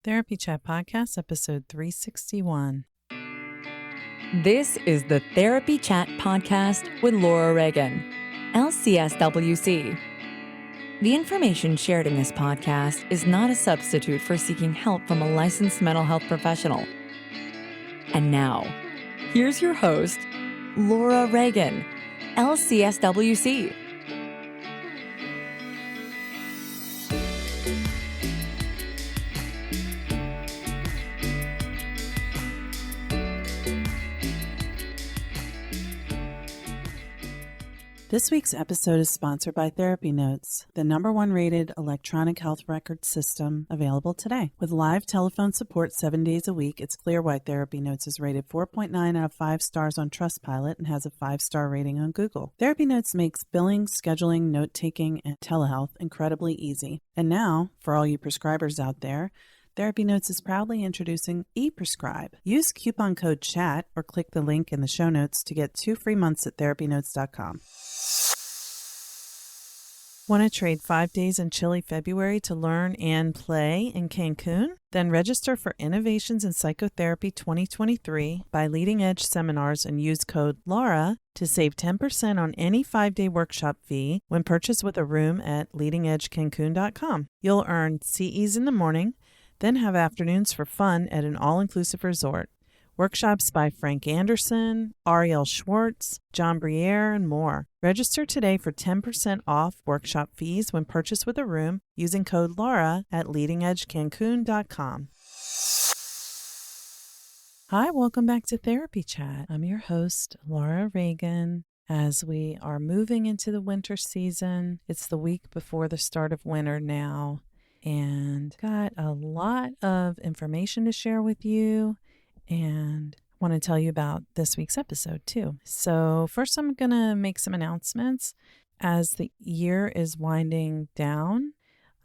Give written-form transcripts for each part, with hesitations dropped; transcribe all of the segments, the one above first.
Therapy Chat Podcast, episode 361. This is the Therapy Chat Podcast with Laura Reagan, LCSWC. The information shared in this podcast is not a substitute for seeking help from a licensed mental health professional. And now, here's your host, Laura Reagan, LCSWC. This week's episode is sponsored by Therapy Notes, the #1 rated electronic health record system available today. With live telephone support 7 days a week, it's clear why Therapy Notes is rated 4.9 out of 5 stars on Trustpilot and has a 5-star rating on Google. Therapy Notes makes billing, scheduling, note-taking, and telehealth incredibly easy. And now, for all you prescribers out there, Therapy Notes is proudly introducing ePrescribe. Use coupon code CHAT or click the link in the show notes to get 2 free months at therapynotes.com. Want to trade 5 days in chilly February to learn and play in Cancun? Then register for Innovations in Psychotherapy 2023 by Leading Edge Seminars and use code LAURA to save 10% on any 5-day workshop fee when purchased with a room at leadingedgecancun.com. You'll earn CEs in the morning, then have afternoons for fun at an all-inclusive resort. Workshops by Frank Anderson, Ariel Schwartz, John Briere, and more. Register today for 10% off workshop fees when purchased with a room using code LAURA at leadingedgecancun.com. Hi, welcome back to Therapy Chat. I'm your host, Laura Reagan. As we are moving into the winter season, it's the week before the start of winter now, and got a lot of information to share with you and want to tell you about this week's episode too. So first I'm going to make some announcements. As the year is winding down,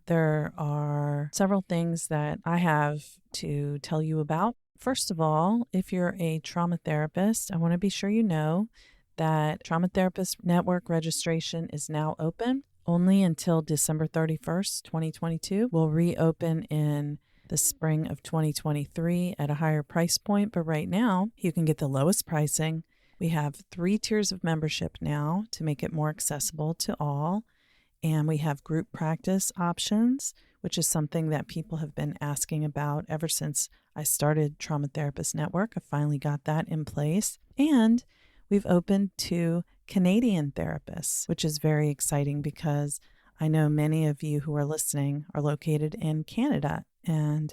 there are several things that I have to tell you about. First of all, if you're a trauma therapist, I want to be sure you know that Trauma Therapist Network registration is now open. Only until December 31st, 2022. We'll reopen in the spring of 2023 at a higher price point, but right now you can get the lowest pricing. We have 3 tiers of membership now to make it more accessible to all, and we have group practice options, which is something that people have been asking about ever since I started Trauma Therapist Network. I finally got that in place, and we've opened to Canadian therapists, which is very exciting because I know many of you who are listening are located in Canada, and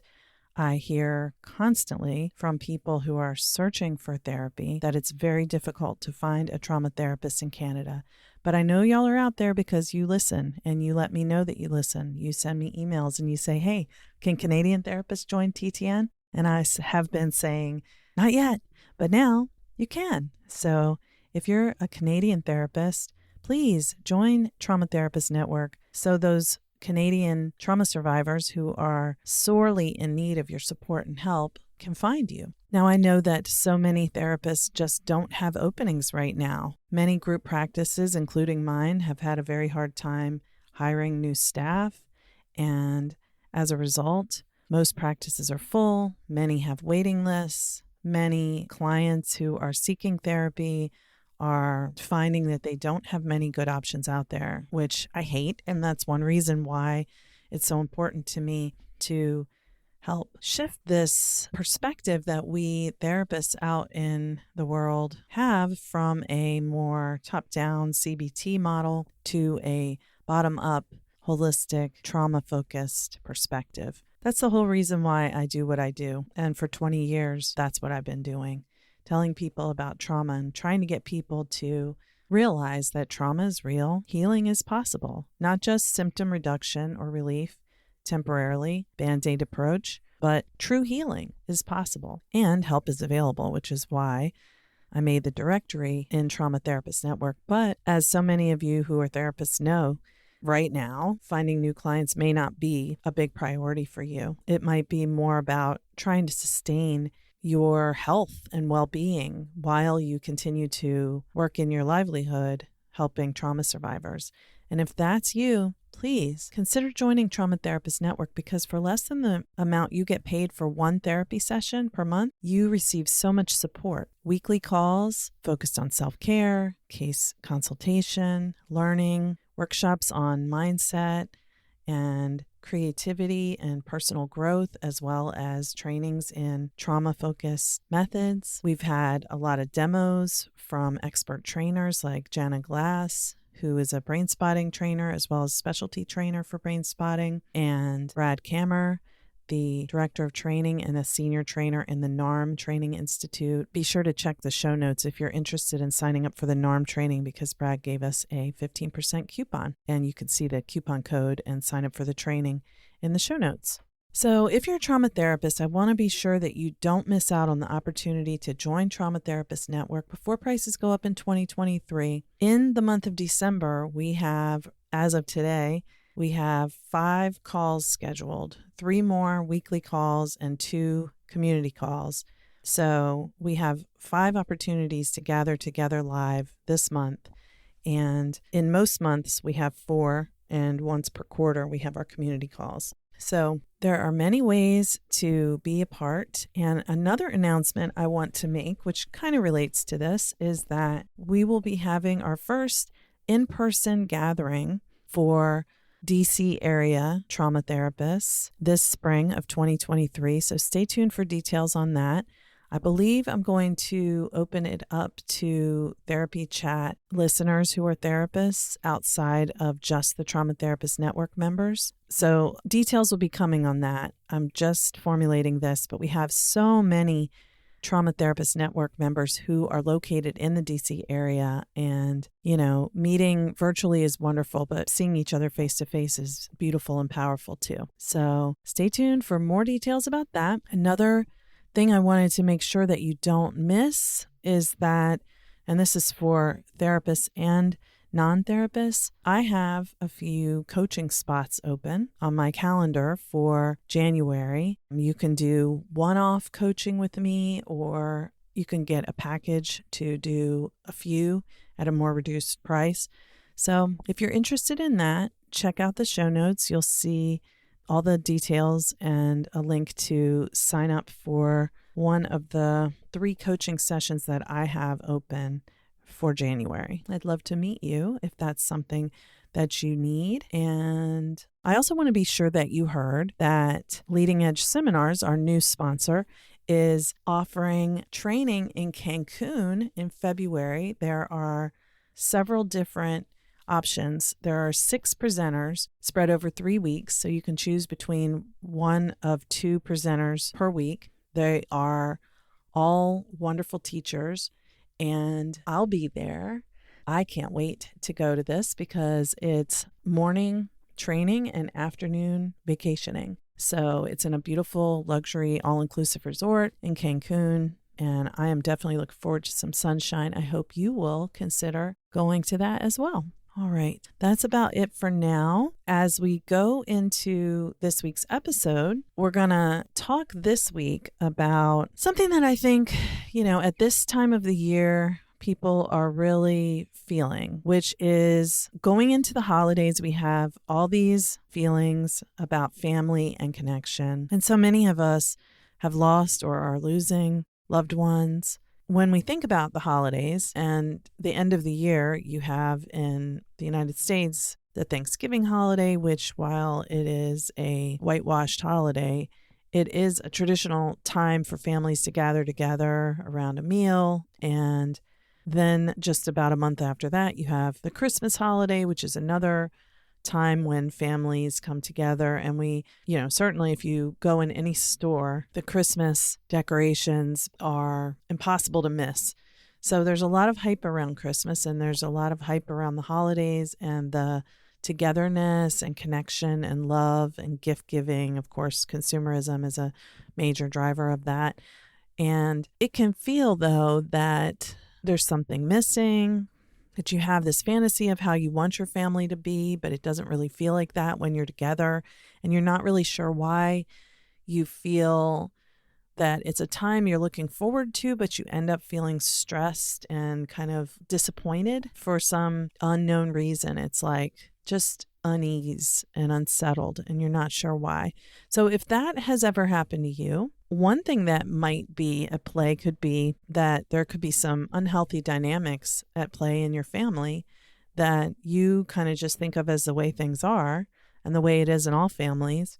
I hear constantly from people who are searching for therapy that it's very difficult to find a trauma therapist in Canada. But I know y'all are out there because you listen and you let me know that you listen. You send me emails and you say, hey, can Canadian therapists join TTN? And I have been saying, not yet, but now you can. So if you're a Canadian therapist, please join Trauma Therapist Network so those Canadian trauma survivors who are sorely in need of your support and help can find you. Now, I know that so many therapists just don't have openings right now. Many group practices, including mine, have had a very hard time hiring new staff, and as a result, most practices are full. Many have waiting lists. Many clients who are seeking therapy are finding that they don't have many good options out there, which I hate. And that's one reason why it's so important to me to help shift this perspective that we therapists out in the world have from a more top-down CBT model to a bottom-up, holistic, trauma-focused perspective. That's the whole reason why I do what I do. And for 20 years, that's what I've been doing. Telling people about trauma and trying to get people to realize that trauma is real, healing is possible, not just symptom reduction or relief temporarily, Band-Aid approach, but true healing is possible and help is available, which is why I made the directory in Trauma Therapist Network. But as so many of you who are therapists know, right now, finding new clients may not be a big priority for you. It might be more about trying to sustain your health and well-being while you continue to work in your livelihood helping trauma survivors. And if that's you, please consider joining Trauma Therapist Network, because for less than the amount you get paid for one therapy session per month, you receive so much support. Weekly calls focused on self-care, case consultation, learning, workshops on mindset and creativity and personal growth, as well as trainings in trauma-focused methods. We've had a lot of demos from expert trainers like Jana Glass, who is a brain spotting trainer as well as specialty trainer for brain spotting, and Brad Kammer, the director of training and a senior trainer in the NARM Training Institute. Be sure to check the show notes if you're interested in signing up for the NARM training, because Brad gave us a 15% coupon, and you can see the coupon code and sign up for the training in the show notes. So if you're a trauma therapist, I want to be sure that you don't miss out on the opportunity to join Trauma Therapist Network before prices go up in 2023. In the month of December, we have, as of today, we have 5 calls scheduled, 3 more weekly calls and 2 community calls. So we have 5 opportunities to gather together live this month. And in most months, we have 4, and once per quarter, we have our community calls. So there are many ways to be a part. And another announcement I want to make, which kind of relates to this, is that we will be having our first in-person gathering for DC area trauma therapists this spring of 2023. So stay tuned for details on that. I believe I'm going to open it up to Therapy Chat listeners who are therapists outside of just the Trauma Therapist Network members. So details will be coming on that. I'm just formulating this, but we have so many Trauma Therapist Network members who are located in the DC area. And, meeting virtually is wonderful, but seeing each other face to face is beautiful and powerful too. So stay tuned for more details about that. Another thing I wanted to make sure that you don't miss is that, and this is for therapists and non-therapists, I have a few coaching spots open on my calendar for January. You can do one-off coaching with me, or you can get a package to do a few at a more reduced price. So if you're interested in that, check out the show notes. You'll see all the details and a link to sign up for one of the 3 coaching sessions that I have open for January. I'd love to meet you if that's something that you need. And I also want to be sure that you heard that Leading Edge Seminars, our new sponsor, is offering training in Cancun in February. There are several different options. There are 6 presenters spread over 3 weeks, so you can choose between one of 2 presenters per week. They are all wonderful teachers, and I'll be there. I can't wait to go to this because it's morning training and afternoon vacationing. So it's in a beautiful luxury all-inclusive resort in Cancun, and I am definitely looking forward to some sunshine. I hope you will consider going to that as well. All right, that's about it for now. As we go into this week's episode, we're going to talk this week about something that I think, at this time of the year, people are really feeling, which is going into the holidays. We have all these feelings about family and connection. And so many of us have lost or are losing loved ones. When we think about the holidays and the end of the year, you have in the United States the Thanksgiving holiday, which, while it is a whitewashed holiday, it is a traditional time for families to gather together around a meal. And then just about a month after that, you have the Christmas holiday, which is another time when families come together. And we, certainly if you go in any store, the Christmas decorations are impossible to miss. So there's a lot of hype around Christmas, and there's a lot of hype around the holidays and the togetherness and connection and love and gift giving. Of course, consumerism is a major driver of that. And it can feel, though, that there's something missing, that you have this fantasy of how you want your family to be, but it doesn't really feel like that when you're together, and you're not really sure why. You feel that it's a time you're looking forward to, but you end up feeling stressed and kind of disappointed for some unknown reason. It's like, just unease and unsettled, and you're not sure why. So if that has ever happened to you, one thing that might be at play could be that there could be some unhealthy dynamics at play in your family that you kind of just think of as the way things are and the way it is in all families,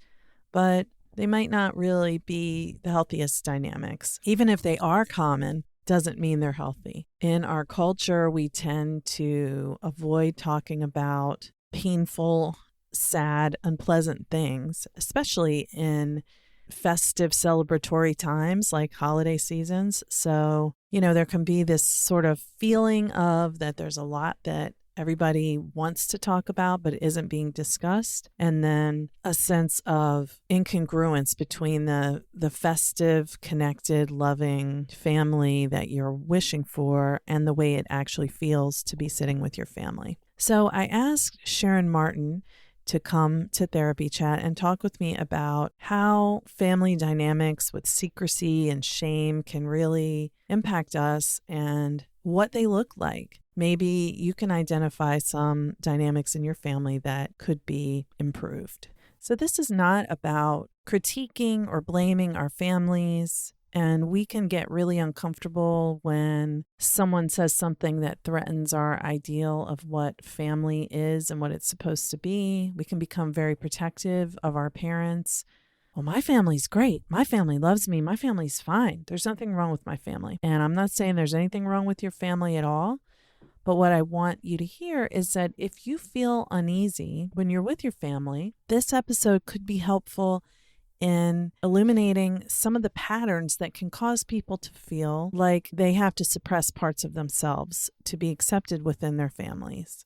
but they might not really be the healthiest dynamics. Even if they are common, doesn't mean they're healthy. In our culture, we tend to avoid talking about painful, sad, unpleasant things, especially in festive celebratory times like holiday seasons. So, there can be this sort of feeling of that there's a lot that everybody wants to talk about but isn't being discussed, and then a sense of incongruence between the festive, connected, loving family that you're wishing for and the way it actually feels to be sitting with your family. So I asked Sharon Martin to come to Therapy Chat and talk with me about how family dynamics with secrecy and shame can really impact us and what they look like. Maybe you can identify some dynamics in your family that could be improved. So this is not about critiquing or blaming our families. And we can get really uncomfortable when someone says something that threatens our ideal of what family is and what it's supposed to be. We can become very protective of our parents. Well, my family's great. My family loves me. My family's fine. There's nothing wrong with my family. And I'm not saying there's anything wrong with your family at all. But what I want you to hear is that if you feel uneasy when you're with your family, this episode could be helpful in illuminating some of the patterns that can cause people to feel like they have to suppress parts of themselves to be accepted within their families.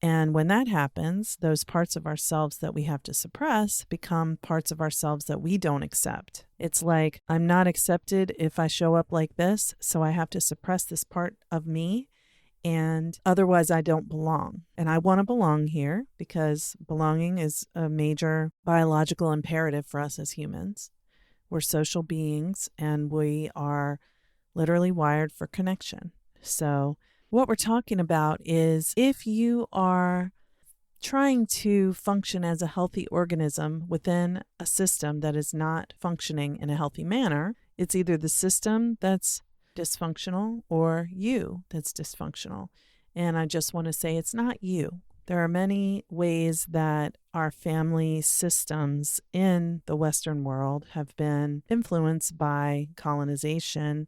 And when that happens, those parts of ourselves that we have to suppress become parts of ourselves that we don't accept. It's like, I'm not accepted if I show up like this, so I have to suppress this part of me, and otherwise I don't belong. And I want to belong here because belonging is a major biological imperative for us as humans. We're social beings and we are literally wired for connection. So what we're talking about is if you are trying to function as a healthy organism within a system that is not functioning in a healthy manner, it's either the system that's dysfunctional or you that's dysfunctional. And I just want to say it's not you. There are many ways that our family systems in the Western world have been influenced by colonization,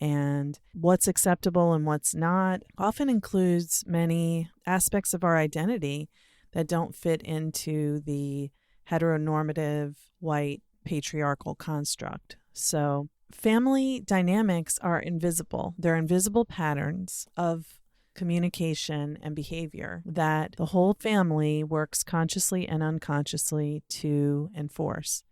and what's acceptable and what's not often includes many aspects of our identity that don't fit into the heteronormative white patriarchal construct. So family dynamics are invisible. They're invisible patterns of communication and behavior that the whole family works consciously and unconsciously to enforce.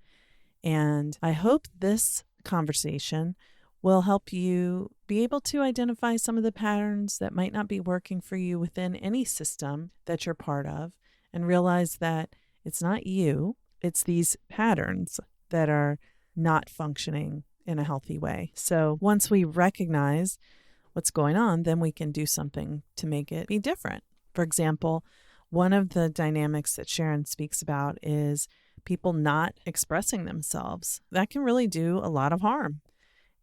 And I hope this conversation will help you be able to identify some of the patterns that might not be working for you within any system that you're part of, and realize that it's not you, it's these patterns that are not functioning in a healthy way. So once we recognize what's going on, then we can do something to make it be different. For example, one of the dynamics that Sharon speaks about is people not expressing themselves. That can really do a lot of harm.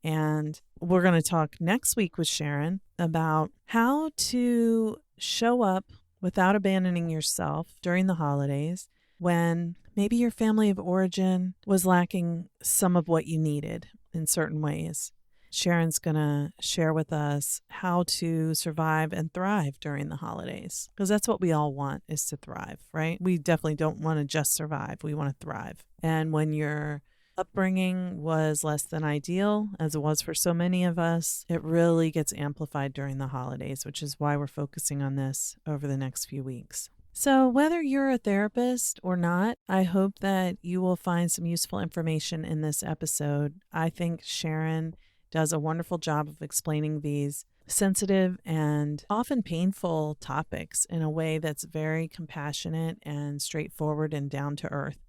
And we're going to talk next week with Sharon about how to show up without abandoning yourself during the holidays when maybe your family of origin was lacking some of what you needed in certain ways. Sharon's going to share with us how to survive and thrive during the holidays, because that's what we all want, is to thrive, right? We definitely don't want to just survive. We want to thrive. And when your upbringing was less than ideal, as it was for so many of us, it really gets amplified during the holidays, which is why we're focusing on this over the next few weeks. So whether you're a therapist or not, I hope that you will find some useful information in this episode. I think Sharon does a wonderful job of explaining these sensitive and often painful topics in a way that's very compassionate and straightforward and down to earth.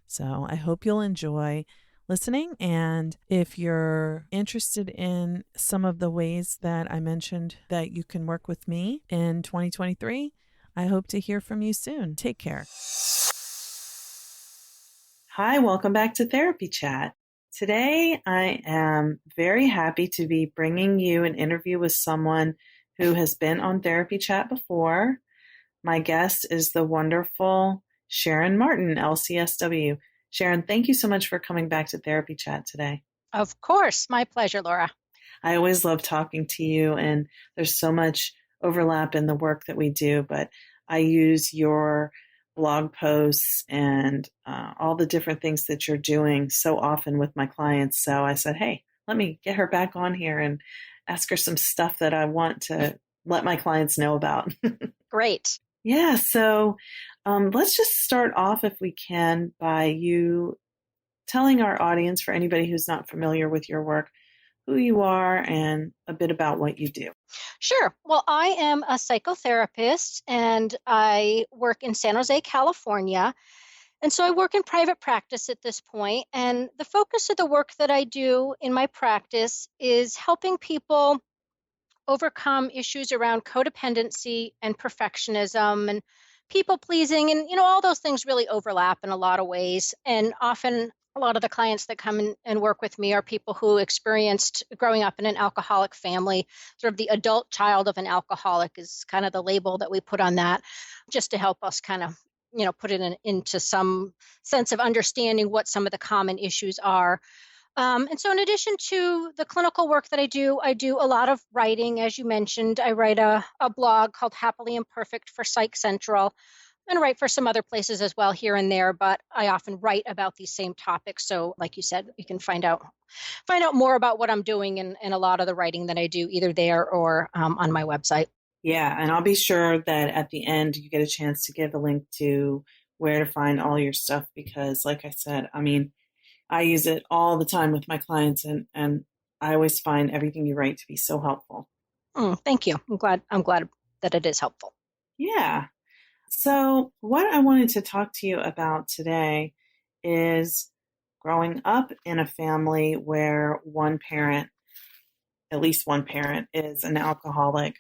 So I hope you'll enjoy listening. And if you're interested in some of the ways that I mentioned that you can work with me in 2023, I hope to hear from you soon. Take care. Hi, welcome back to Therapy Chat. Today, I am very happy to be bringing you an interview with someone who has been on Therapy Chat before. My guest is the wonderful Sharon Martin, LCSW. Sharon, thank you so much for coming back to Therapy Chat today. Of course. My pleasure, Laura. I always love talking to you, and there's so much overlap in the work that we do, but I use your blog posts and all the different things that you're doing so often with my clients. So I said, hey, let me get her back on here and ask her some stuff that I want to let my clients know about. Great. Yeah, so let's just start off, if we can, by you telling our audience, for anybody who's not familiar with your work, who you are and a bit about what you do. Sure. Well, I am a psychotherapist and I work in San Jose, California. And so I work in private practice at this point. And the focus of the work that I do in my practice is helping people overcome issues around codependency and perfectionism and people pleasing. And, all those things really overlap in a lot of ways. And often, a lot of the clients that come in and work with me are people who experienced growing up in an alcoholic family. Sort of the adult child of an alcoholic is kind of the label that we put on that, just to help us kind of, put it into some sense of understanding what some of the common issues are. And so in addition to the clinical work that I do a lot of writing. As you mentioned, I write a blog called Happily Imperfect for Psych Central, and write for some other places as well here and there, but I often write about these same topics. So like you said, you can find out more about what I'm doing in a lot of the writing that I do either there or on my website. Yeah, and I'll be sure that at the end you get a chance to give a link to where to find all your stuff, because like I said, I use it all the time with my clients, and I always find everything you write to be so helpful. Thank you. I'm glad that it is helpful. Yeah. So what I wanted to talk to you about today is growing up in a family where at least one parent, is an alcoholic.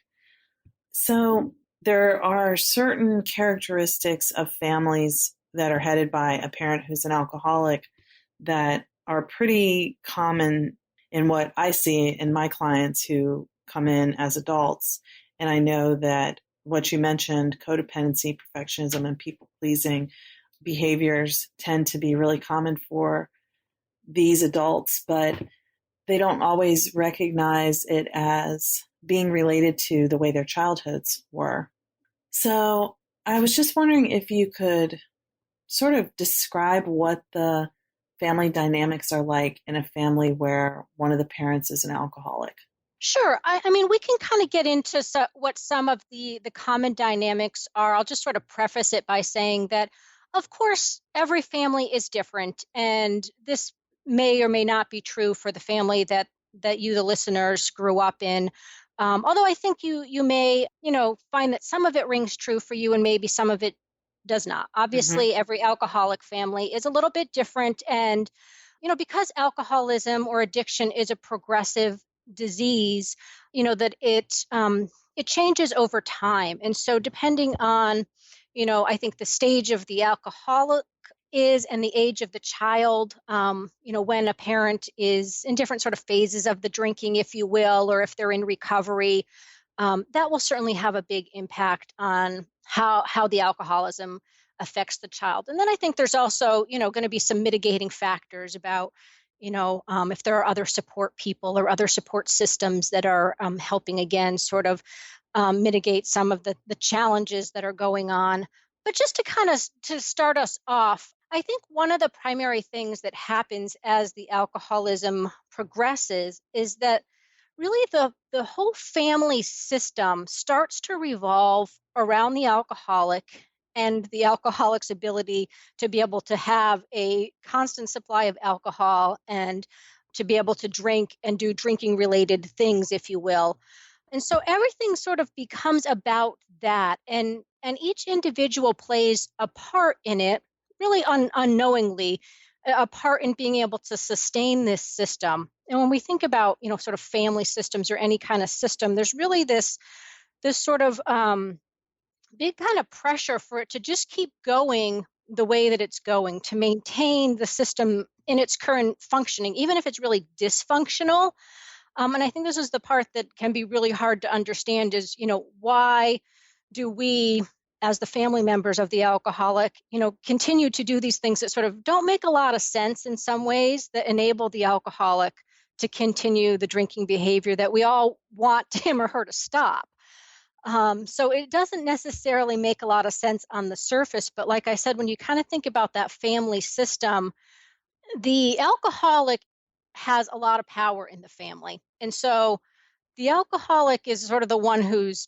So there are certain characteristics of families that are headed by a parent who's an alcoholic that are pretty common in what I see in my clients who come in as adults. And I know that what you mentioned, codependency, perfectionism, and people-pleasing behaviors tend to be really common for these adults, but they don't always recognize it as being related to the way their childhoods were. So I was just wondering if you could sort of describe what the family dynamics are like in a family where one of the parents is an alcoholic. Sure. I mean, we can kind of get into what some of the common dynamics are. I'll just sort of preface it by saying that, of course, every family is different, and this may or may not be true for the family that you, the listeners, grew up in. Although I think you may, find that some of it rings true for you, and maybe some of it does not. Obviously, every alcoholic family is a little bit different, and because alcoholism or addiction is a progressive disease, that it changes over time. And so depending on, I think the stage of the alcoholic is and the age of the child, when a parent is in different sort of phases of the drinking, if you will, or if they're in recovery, that will certainly have a big impact on how the alcoholism affects the child. And then I think there's also, going to be some mitigating factors about, if there are other support people or other support systems that are helping, again, sort of mitigate some of the challenges that are going on. But just to kind of to start us off, I think one of the primary things that happens as the alcoholism progresses is that really the whole family system starts to revolve around the alcoholic and the alcoholic's ability to be able to have a constant supply of alcohol and to be able to drink and do drinking related things, if you will. And so everything sort of becomes about that, and each individual plays a part in it, really unknowingly, a part in being able to sustain this system. And when we think about, sort of family systems or any kind of system, there's really this sort of big kind of pressure for it to just keep going the way that it's going, to maintain the system in its current functioning, even if it's really dysfunctional. And I think this is the part that can be really hard to understand is, why do we, as the family members of the alcoholic, continue to do these things that sort of don't make a lot of sense in some ways, that enable the alcoholic to continue the drinking behavior that we all want him or her to stop. So it doesn't necessarily make a lot of sense on the surface. But like I said, when you kind of think about that family system, the alcoholic has a lot of power in the family. And so the alcoholic is sort of the one who's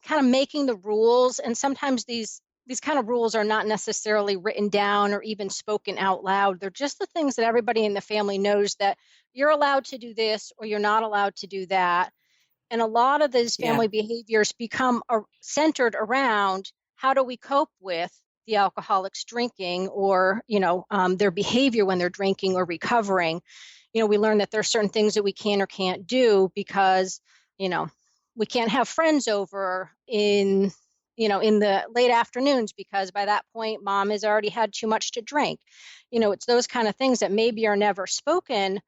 kind of making the rules. And sometimes these kind of rules are not necessarily written down or even spoken out loud. They're just the things that everybody in the family knows, that you're allowed to do this or you're not allowed to do that. And a lot of these Yeah. family behaviors become centered around, how do we cope with the alcoholic's drinking, or their behavior when they're drinking or recovering. We learn that there are certain things that we can or can't do because we can't have friends over in the late afternoons, because by that point mom has already had too much to drink. It's those kind of things that maybe are never spoken,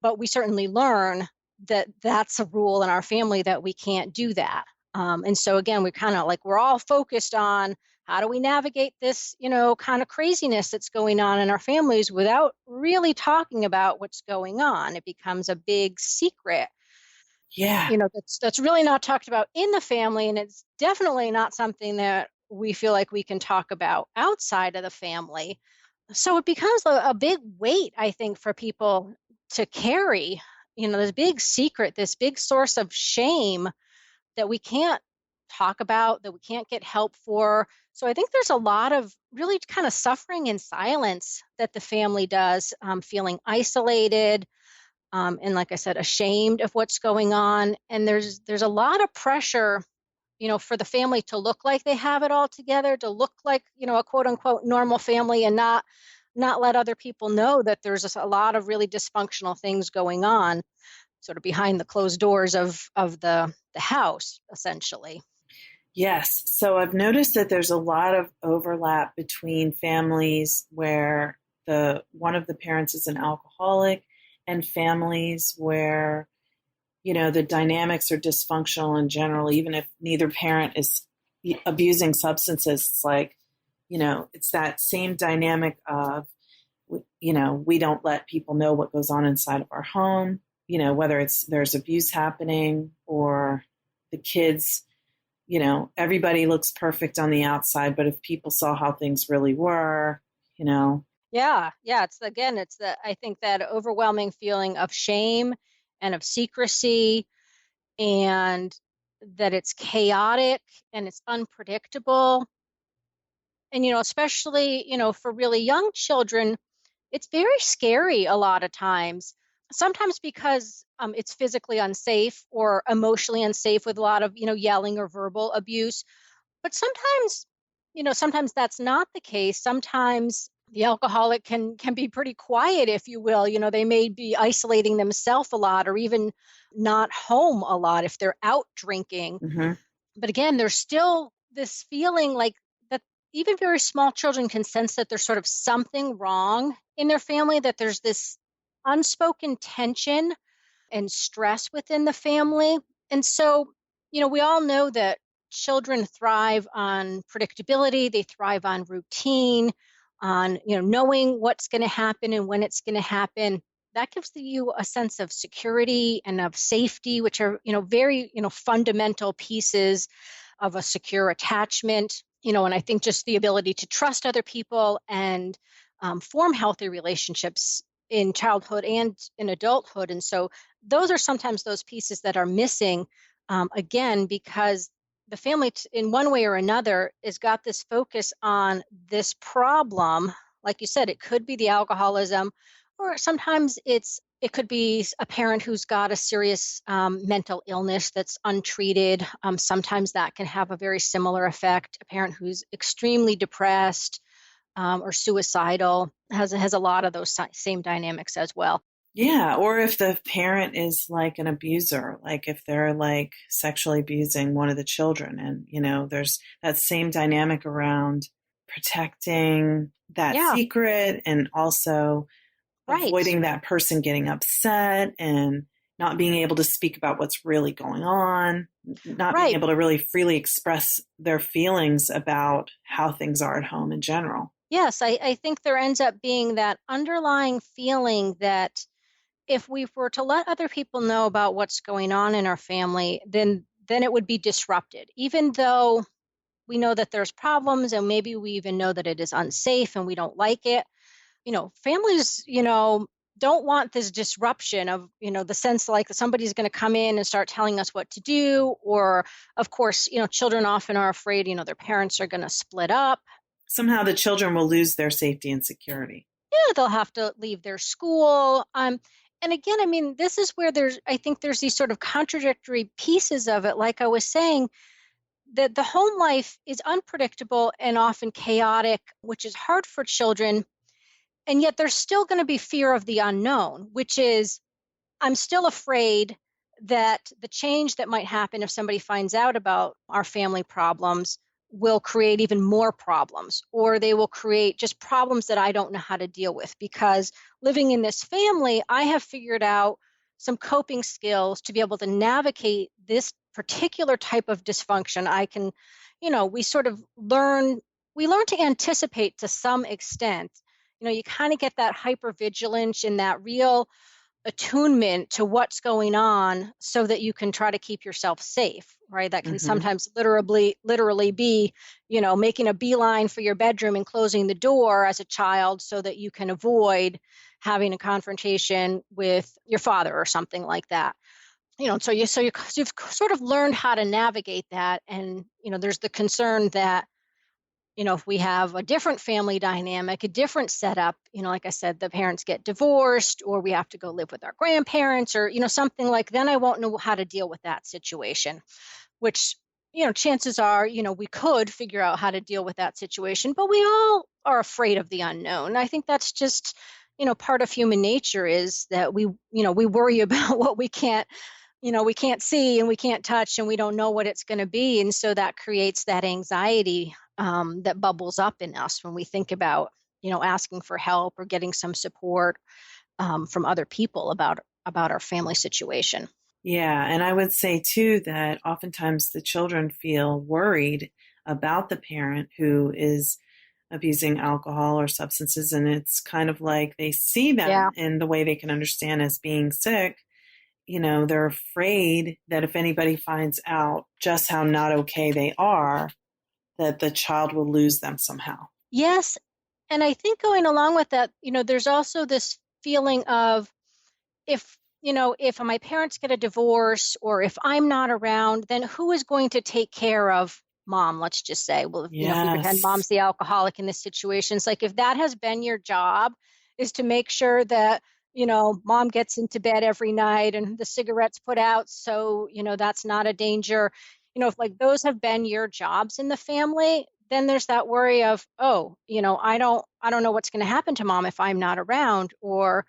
but we certainly learn that that's a rule in our family, that we can't do that. And so again, we're all focused on, how do we navigate this, kind of craziness that's going on in our families without really talking about what's going on. It becomes a big secret, Yeah. that's really not talked about in the family. And it's definitely not something that we feel like we can talk about outside of the family. So it becomes a big weight, I think, for people to carry, this big secret, this big source of shame that we can't talk about, that we can't get help for. So I think there's a lot of really kind of suffering in silence that the family does, feeling isolated, and like I said, ashamed of what's going on. And there's a lot of pressure, for the family to look like they have it all together, to look like, a quote unquote normal family, and not let other people know that there's just a lot of really dysfunctional things going on, sort of behind the closed doors of the house, essentially. Yes. So I've noticed that there's a lot of overlap between families where one of the parents is an alcoholic, and families where, the dynamics are dysfunctional in general, even if neither parent is abusing substances. It's like, it's that same dynamic of, we don't let people know what goes on inside of our home, whether there's abuse happening, or the kids, everybody looks perfect on the outside, but if people saw how things really were, Yeah, I think that overwhelming feeling of shame and of secrecy, and that it's chaotic and it's unpredictable. And especially, for really young children, it's very scary a lot of times. Sometimes because it's physically unsafe or emotionally unsafe, with a lot of, yelling or verbal abuse. But sometimes that's not the case. Sometimes the alcoholic can be pretty quiet, if you will. They may be isolating themselves a lot, or even not home a lot if they're out drinking. Mm-hmm. But again, there's still this feeling like that even very small children can sense that there's sort of something wrong in their family, that there's this unspoken tension and stress within the family. And so, we all know that children thrive on predictability, they thrive on routine, on, knowing what's going to happen and when it's going to happen. That gives you a sense of security and of safety, which are, very, fundamental pieces of a secure attachment. And I think just the ability to trust other people and form healthy relationships in childhood and in adulthood. And so those are sometimes those pieces that are missing, again, because the family, in one way or another, has got this focus on this problem. Like you said, it could be the alcoholism, or sometimes it could be a parent who's got a serious mental illness that's untreated. Sometimes that can have a very similar effect. A parent who's extremely depressed, or suicidal has a lot of those same dynamics as well. Yeah, or if the parent is like an abuser, like if they're like sexually abusing one of the children, and there's that same dynamic around protecting that Yeah, secret and also right. avoiding that person getting upset and not being able to speak about what's really going on, not being Right. able to really freely express their feelings about how things are at home in general. Yes, I think there ends up being that underlying feeling that if we were to let other people know about what's going on in our family, then it would be disrupted. Even though we know that there's problems and maybe we even know that it is unsafe and we don't like it, families, don't want this disruption of, the sense like somebody's going to come in and start telling us what to do. Or, of course, children often are afraid, their parents are going to split up. Somehow the children will lose their safety and security. Yeah, they'll have to leave their school. And again, I mean, this is where I think there's these sort of contradictory pieces of it. Like I was saying, that the home life is unpredictable and often chaotic, which is hard for children. And yet there's still going to be fear of the unknown, which is I'm still afraid that the change that might happen if somebody finds out about our family problems will create even more problems, or they will create just problems that I don't know how to deal with. Because living in this family, I have figured out some coping skills to be able to navigate this particular type of dysfunction. I can, we sort of learn to anticipate to some extent. You kind of get that hypervigilance and that real attunement to what's going on so that you can try to keep yourself safe, right? That can Hmm. sometimes literally be, making a beeline for your bedroom and closing the door as a child so that you can avoid having a confrontation with your father or something like that. You've sort of learned how to navigate that. And, there's the concern that if we have a different family dynamic, a different setup, like I said, the parents get divorced or we have to go live with our grandparents or, something like, then I won't know how to deal with that situation, which, chances are, we could figure out how to deal with that situation, but we all are afraid of the unknown. I think that's just, part of human nature is that we worry about what we can't see and we can't touch and we don't know what it's going to be. And so that creates that anxiety that bubbles up in us when we think about, asking for help or getting some support from other people about our family situation. Yeah, and I would say too that oftentimes the children feel worried about the parent who is abusing alcohol or substances, and it's kind of like they see Yeah. them in the way they can understand as being sick. They're afraid that if anybody finds out just how not okay they are, that the child will lose them somehow. Yes. And I think going along with that, there's also this feeling of if my parents get a divorce or if I'm not around, then who is going to take care of mom? Let's just say, well, if we pretend Yes. mom's the alcoholic in this situation, it's like if that has been your job is to make sure that, mom gets into bed every night and the cigarettes put out. So, that's not a danger. If like those have been your jobs in the family, then there's that worry of, oh, I don't know what's going to happen to mom if I'm not around, or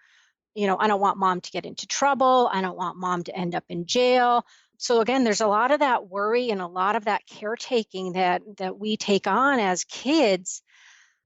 I don't want mom to get into trouble. I don't want mom to end up in jail. So again, there's a lot of that worry and a lot of that caretaking that we take on as kids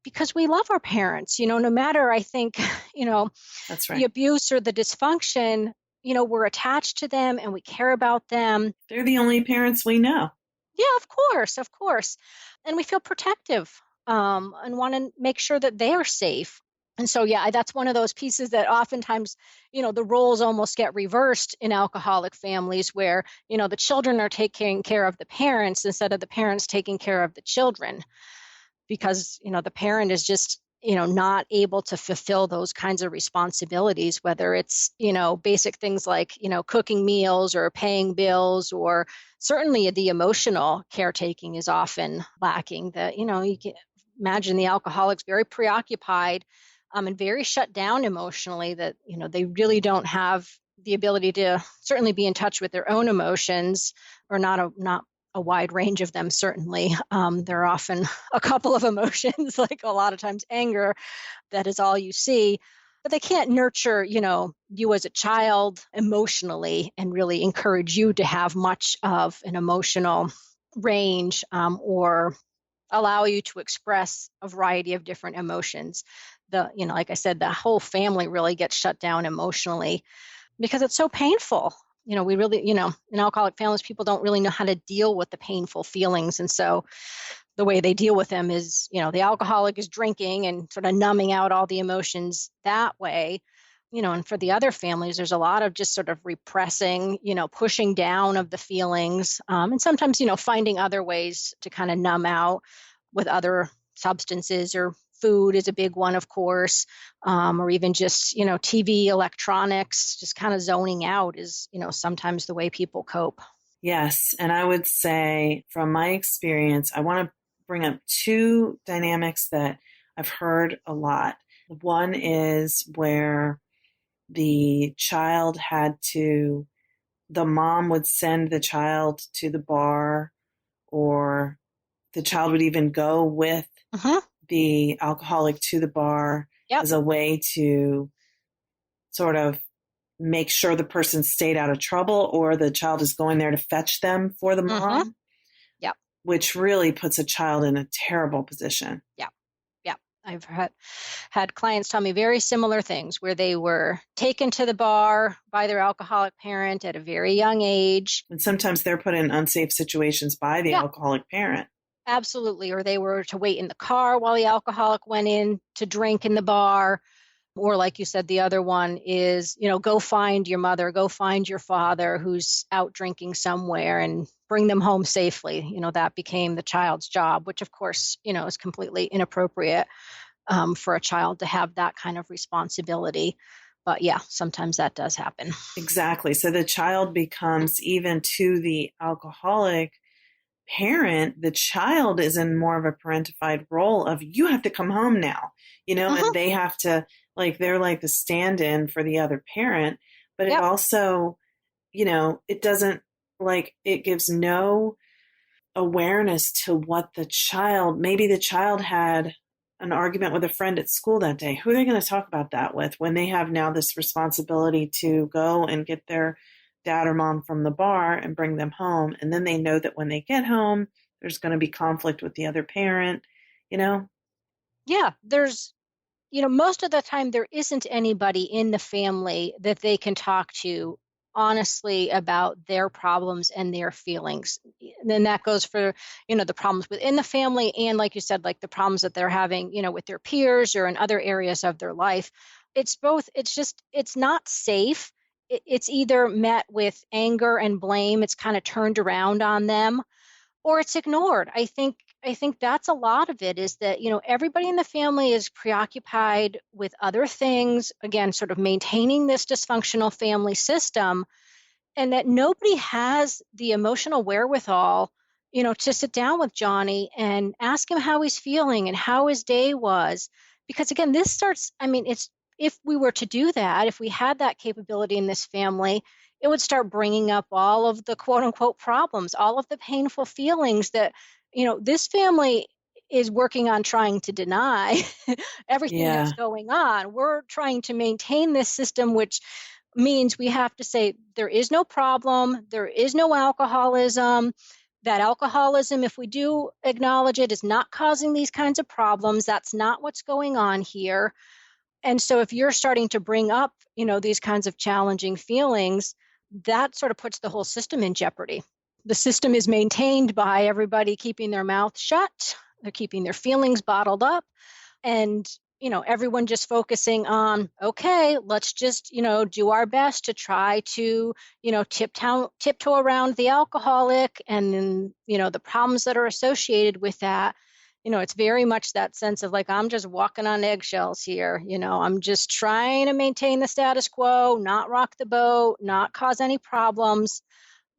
because we love our parents. No matter I think, That's the right. abuse or the dysfunction, we're attached to them and we care about them. They're the only parents we know. Yeah, of course. And we feel protective and want to make sure that they are safe. And so, yeah, that's one of those pieces that oftentimes, the roles almost get reversed in alcoholic families where, the children are taking care of the parents instead of the parents taking care of the children because the parent is just not able to fulfill those kinds of responsibilities, whether it's basic things like cooking meals or paying bills, or certainly the emotional caretaking is often lacking. That you can imagine the alcoholics very preoccupied and very shut down emotionally, that they really don't have the ability to certainly be in touch with their own emotions, or not a wide range of them, certainly. There are often a couple of emotions, like a lot of times anger, that is all you see. but they can't nurture, you as a child emotionally and really encourage you to have much of an emotional range, or allow you to express a variety of different emotions. Like I said, the whole family really gets shut down emotionally because it's so painful. We really, in alcoholic families, people don't really know how to deal with the painful feelings. And so the way they deal with them is, the alcoholic is drinking and sort of numbing out all the emotions that way. And for the other families, there's a lot of just sort of repressing, pushing down of the feelings, and sometimes, finding other ways to kind of numb out with other substances, or food is a big one, of course, or even just, TV, electronics, just kind of zoning out is, sometimes the way people cope. Yes. And I would say from my experience, I want to bring up two dynamics that I've heard a lot. One is where the mom would send the child to the bar, or the child would even go with the alcoholic to the bar Yep. as a way to sort of make sure the person stayed out of trouble, or the child is going there to fetch them for the mom. Yep. Which really puts a child in a terrible position. Yep. Yep. I've had clients tell me very similar things, where they were taken to the bar by their alcoholic parent at a very young age. And sometimes they're put in unsafe situations by the alcoholic parent. Absolutely. Or they were to wait in the car while the alcoholic went in to drink in the bar. Or like you said, the other one is, go find your mother, go find your father who's out drinking somewhere, and bring them home safely. That became the child's job, which of course, is completely inappropriate for a child to have that kind of responsibility. But yeah, sometimes that does happen. Exactly. So the child becomes, even to the alcoholic parent, the child is in more of a parentified role of, you have to come home now, and they have to, they're like the stand-in for the other parent. But it also, it doesn't, it gives no awareness to what maybe the child had an argument with a friend at school that day. Who are they going to talk about that with when they have now this responsibility to go and get their dad or mom from the bar and bring them home? And then they know that when they get home, there's going to be conflict with the other parent, Yeah, there's, most of the time there isn't anybody in the family that they can talk to honestly about their problems and their feelings. And then that goes for, the problems within the family, and like you said, like the problems that they're having, with their peers or in other areas of their life. It's both. It's not safe. It's either met with anger and blame. It's kind of turned around on them, or it's ignored. I think that's a lot of it, is that, everybody in the family is preoccupied with other things, again, sort of maintaining this dysfunctional family system, and that nobody has the emotional wherewithal, to sit down with Johnny and ask him how he's feeling and how his day was. Because again, this starts, if we were to do that, if we had that capability in this family, it would start bringing up all of the quote unquote problems, all of the painful feelings that, this family is working on trying to deny everything that's going on. We're trying to maintain this system, which means we have to say there is no problem, there is no alcoholism. That alcoholism, if we do acknowledge it, is not causing these kinds of problems. That's not what's going on here. And so if you're starting to bring up, these kinds of challenging feelings, that sort of puts the whole system in jeopardy. The system is maintained by everybody keeping their mouth shut. They're keeping their feelings bottled up. And, everyone just focusing on, okay, let's just, do our best to try to, tiptoe around the alcoholic and then, the problems that are associated with that. It's very much that sense of like, I'm just walking on eggshells here. I'm just trying to maintain the status quo, not rock the boat, not cause any problems,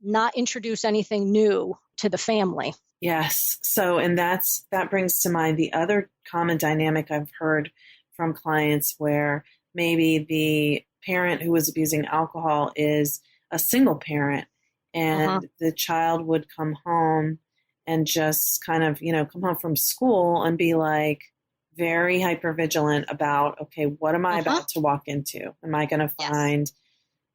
not introduce anything new to the family. Yes. So, and that brings to mind the other common dynamic I've heard from clients, where maybe the parent who was abusing alcohol is a single parent, and the child would come home and just kind of, come home from school and be like very hypervigilant about, okay, what am I Uh-huh. about to walk into? Am I going to Yes. find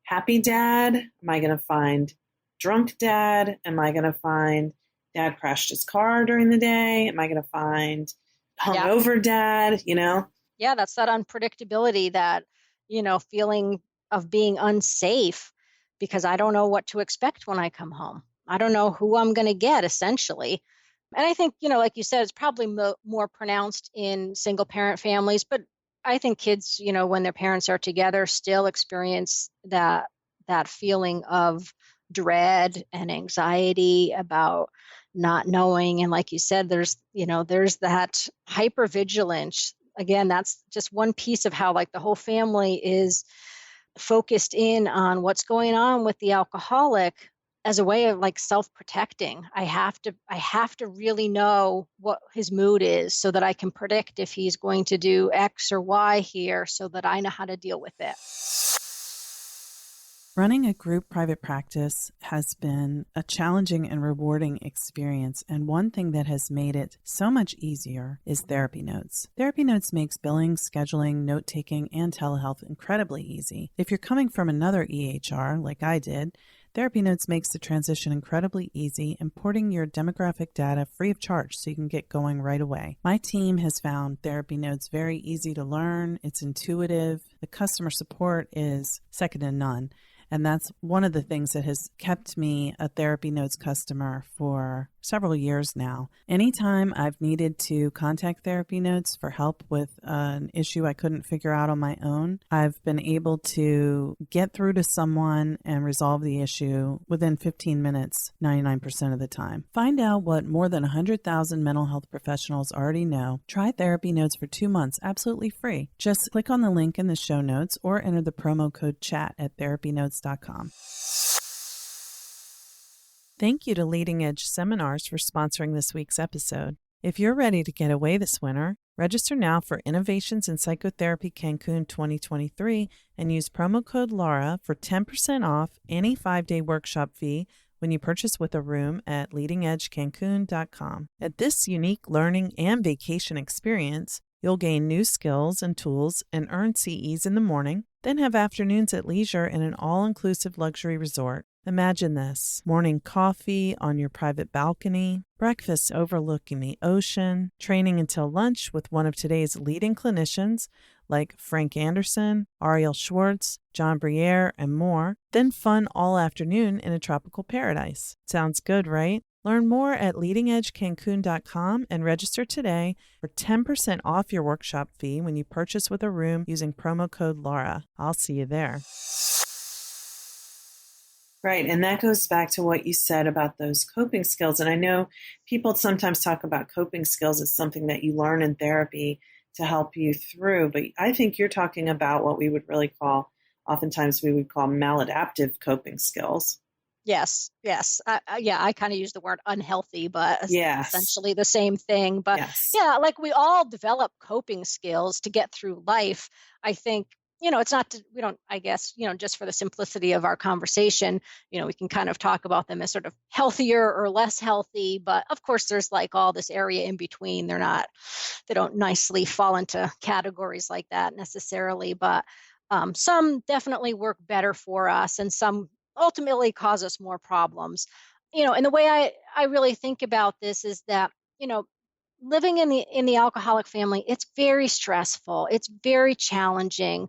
happy dad? Am I going to find drunk dad? Am I going to find dad crashed his car during the day? Am I going to find Yeah. hungover dad? You know? Yeah, that's that unpredictability, that, feeling of being unsafe because I don't know what to expect when I come home. I don't know who I'm going to get, essentially. And I think, like you said, it's probably more pronounced in single parent families, but I think kids, when their parents are together, still experience that feeling of dread and anxiety about not knowing. And like you said, there's that hypervigilance. Again, that's just one piece of how, like, the whole family is focused in on what's going on with the alcoholic as a way of, like, self-protecting. I have to really know what his mood is so that I can predict if he's going to do X or Y here so that I know how to deal with it. Running a group private practice has been a challenging and rewarding experience, and one thing that has made it so much easier is Therapy Notes. Therapy Notes makes billing, scheduling, note-taking, and telehealth incredibly easy. If you're coming from another EHR, like I did, Therapy Notes makes the transition incredibly easy, importing your demographic data free of charge so you can get going right away. My team has found Therapy Notes very easy to learn, it's intuitive, the customer support is second to none. And that's one of the things that has kept me a Therapy Notes customer for several years now. Anytime I've needed to contact Therapy Notes for help with an issue I couldn't figure out on my own, I've been able to get through to someone and resolve the issue within 15 minutes, 99% of the time. Find out what more than 100,000 mental health professionals already know. Try Therapy Notes for 2 months absolutely free. Just click on the link in the show notes or enter the promo code CHAT at therapynotes.com. Thank you to Leading Edge Seminars for sponsoring this week's episode. If you're ready to get away this winter, register now for Innovations in Psychotherapy Cancun 2023 and use promo code LAURA for 10% off any 5-day workshop fee when you purchase with a room at leadingedgecancun.com. At this unique learning and vacation experience, you'll gain new skills and tools and earn CEs in the morning, then have afternoons at leisure in an all-inclusive luxury resort. Imagine this: morning coffee on your private balcony, breakfast overlooking the ocean, training until lunch with one of today's leading clinicians like Frank Anderson, Ariel Schwartz, John Briere, and more, then fun all afternoon in a tropical paradise. Sounds good, right? Learn more at leadingedgecancun.com and register today for 10% off your workshop fee when you purchase with a room using promo code LAURA. I'll see you there. Right, and that goes back to what you said about those coping skills. And I know people sometimes talk about coping skills as something that you learn in therapy to help you through, but I think you're talking about what we would really call, oftentimes we would call maladaptive coping skills. Yes, yes. Yeah, I kind of use the word unhealthy, but Yes. essentially the same thing. But Yes. yeah, like, we all develop coping skills to get through life. I think, it's not, we don't, I guess, just for the simplicity of our conversation, we can kind of talk about them as sort of healthier or less healthy. But of course, there's, like, all this area in between. They don't nicely fall into categories like that necessarily. But some definitely work better for us, and some ultimately cause us more problems. And the way I really think about this is that, living in the alcoholic family, it's very stressful, it's very challenging.